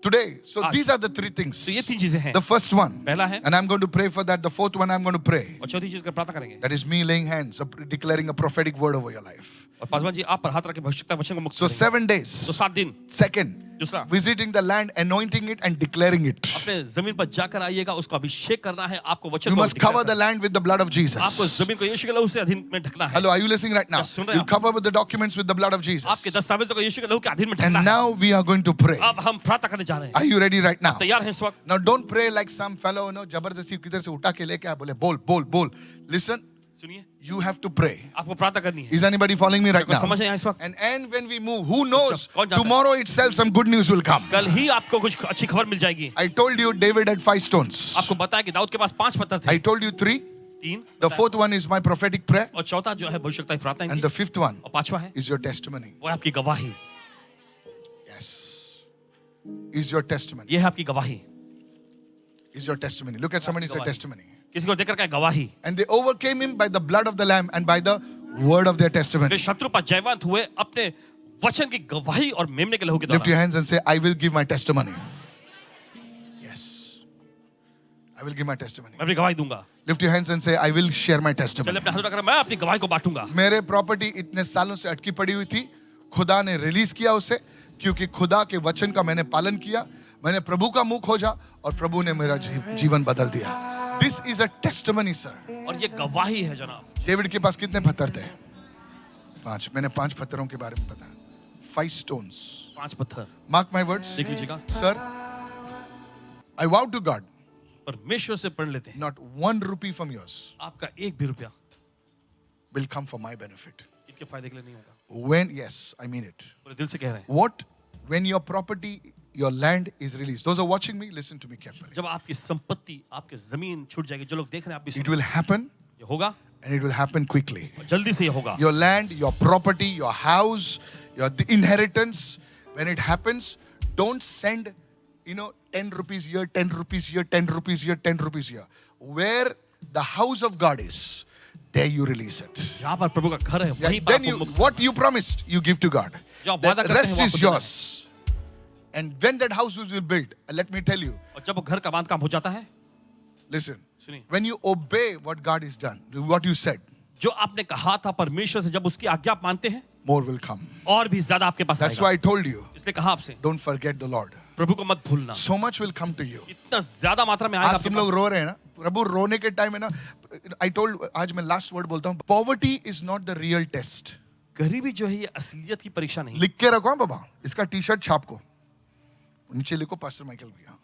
Today, so आज. these are the three things. तो ये तीन चीजें हैं. The first one, पहला है and I'm going to pray for that. The fourth one, I'm going to pray. और चौथी चीज का प्रार्थना करेंगे. That is me laying hands, declaring a prophetic word over your life. और पासवान जी आप पर हाथ रख के भविष्यता वचन को मुक्त So करेंगे. 7 तो days. 7 दिन. Second, दूसरा visiting the land, anointing it and declaring it. अपने जमीन पर जाकर आइएगा उसको अभिषेक करना है आपको वचन You को must declare cover the करना land with the blood of है. Jesus. आपको जमीन को यीशु के लहू से अधीन में ढकना है. Hello, are you listening right now? Yes, सुन रहे हैं You cover with the documents with the blood of Jesus. आपके दस्तावेजों को यीशु के लहू के अधीन में And ढकना है. now we are going to pray. अब हम प्रार्थना करने जा रहे हैं. Are you ready right now? तैयार हैं इस वक्त. Now don't pray like some fellow, जबरदस्ती किधर से उठा के लेके आ बोले बोल. Listen, सुनिए you have to pray. आपको प्रार्थना करनी है. Is anybody following me right आपको now? समझ नहीं आया इस वक्त. And when we move, who knows? कौन जानता है? Tomorrow itself some good news will come. कल ही आपको कुछ अच्छी खबर मिल जाएगी. I told you David had 5 stones. आपको बताया कि दाऊद के पास 5 पत्थर थे. I told you 3. 3 The fourth one is my prophetic prayer. और चौथा जो है भविष्यता की प्रार्थना And इनकी. the fifth one और पांचवा है is your testimony. वो है आपकी गवाही. Yes. Is your testimony. ये है आपकी गवाही. Is your testimony. Look at somebody say गवाही. testimony. किसी को देखकर क्या गवाही. And they overcame him by the blood of the lamb and by the word of their testimony. वे शत्रु पर जयवंत हुए अपने वचन की गवाही और मेमने के लहू के Lift your द्वारा. hands and say, I will give my testimony. Yes. I will give my testimony. मैं अपनी गवाही दूंगा. Lift your hands and say, I will share my चलिए testimony. अपने हाथ उठाकर मैं अपनी गवाही को बांटूंगा. मेरे प्रॉपर्टी इतने सालों से अटकी पड़ी हुई थी, खुदा ने रिलीज किया उसे, क्योंकि खुदा के वचन का मैंने पालन किया. मैंने प्रभु का मुख खोजा और प्रभु ने मेरा जीवन बदल दिया. This is a testimony, sir. और ये गवाही है जनाब. डेविड के पास कितने पत्थर थे? 5. मैंने 5 पत्थरों के बारे में बताया. 5 stones. 5 पत्थर. Mark my words. देख लीजिएगा. Sir, I vow to God, परमेश्वर से प्रण लेते हैं. not 1 rupee from yours आपका एक भी रुपया will come for my benefit. इनके फायदे के लिए नहीं होगा. When, yes, I mean it. पूरे दिल से कह रहे हैं. What? When your property, your land is released. Those are watching me, listen to me carefully. जब आपकी संपत्ति आपकी जमीन छूट जाएगी, जो लोग देख रहे हैं आप भी It सुनो. will happen ये होगा and it will happen quickly. और जल्दी से ये होगा. Your land, your property, your house, your inheritance, when it happens, don't send, 10 rupees here, 10 rupees here, 10 rupees here, 10 rupees here. Where the house of God is, there you release it. जहाँ पर प्रभु का घर है Yeah, वहीं पर then आपको मुक्त. what you promised, you give to God. जो आप The वादा करते हैं, rest वो is आपको देना है. yours. And when that house will be built, let me tell you, और जब वो घर का बांधकाम हो जाता है, listen, सुनिए, when you obey what God has done, what you said, जो आपने कहा था परमेश्वर से, जब उसकी आज्ञा आप मानते हैं, more will come. और भी ज्यादा आपके पास That's आएगा। why I told you, इसलिए कहा आपसे, don't forget the Lord. प्रभु को मत भूलना। So much will come to you. इतना ज्यादा मात्रा में आएगा आज आपके तुम पास। लोग रो रहे हैं ना, प्रभु रोने के टाइम है ना, I told, आज मैं लास्ट वर्ड बोलता हूँ, poverty is not the real test. गरीबी जो है ये असलियत की परीक्षा नहीं। लिख के रखो हाँ बाबा, इसका टी शर्ट छाप को नीचे लिखो, पास्टर माइकल भैया।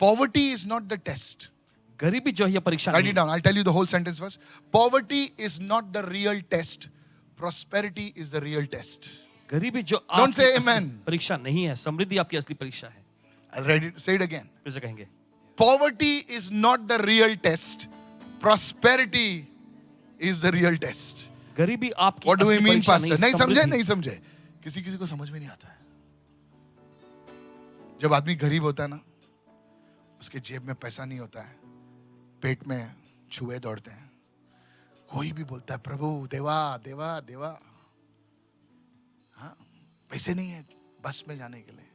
Poverty is not the test. गरीबी जो है ये परीक्षा Write नहीं। it down. I'll tell you the whole sentence first. Poverty is not the real test. Prosperity is the real test. गरीबी जो Don't आपकी say असली amen. परीक्षा नहीं है, समृद्धि आपकी असली परीक्षा है। I'll write it. Say it again. फिर से कहेंगे, Poverty is not the real test. Prosperity is the real test. गरीबी आपकी What do we असली mean, परीक्षा pastor? नहीं समझे, समृद्धि। नहीं समझे। किसी किसी को समझ में नहीं आता है। जब आदमी गरीब होता है ना, उसके जेब में पैसा नहीं होता है, पेट में चूहे दौड़ते हैं, कोई भी बोलता है प्रभु देवा देवा देवा, हाँ पैसे नहीं है बस में जाने के लिए,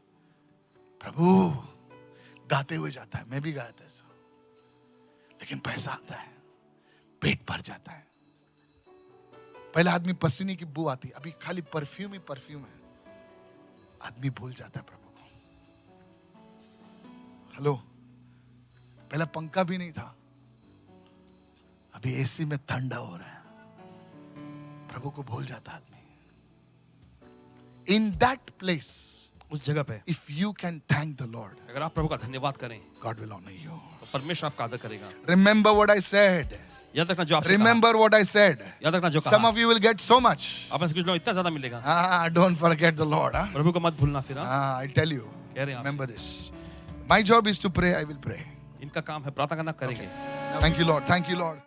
प्रभु गाते हुए जाता है, मैं भी गाया था ऐसा, लेकिन पैसा आता है, पेट भर जाता है। पहले आदमी पसीने की बू आती, अभी खाली परफ्यूम ही परफ्यूम है, आदमी भूल जाता है प्रभु को। हेलो, पहला पंखा भी नहीं था, अभी एसी में ठंडा हो रहा है, प्रभु को भूल जाता आदमी। इन दैट प्लेस, उस जगह पे if you can thank the Lord, अगर आप प्रभु का धन्यवाद करें, गॉड विल ऑनर यू। तो परमेश्वर आपका आदर करेगा। रिमेंबर व्हाट आई सेड, याद रखना जो आपसे कहा। Remember what I said. याद रखना जो सम कहा। Of you will get so much, आप में से कुछ लोग इतना ज्यादा मिलेगा। Don't forget the lord. प्रभु को मत भूलना। फिर आई टेल यू, कह रहे हैं आपसे। Remember this, my job is to pray, I will pray. इनका काम है प्रार्थना करना, करेंगे। Thank you lord, thank you Lord.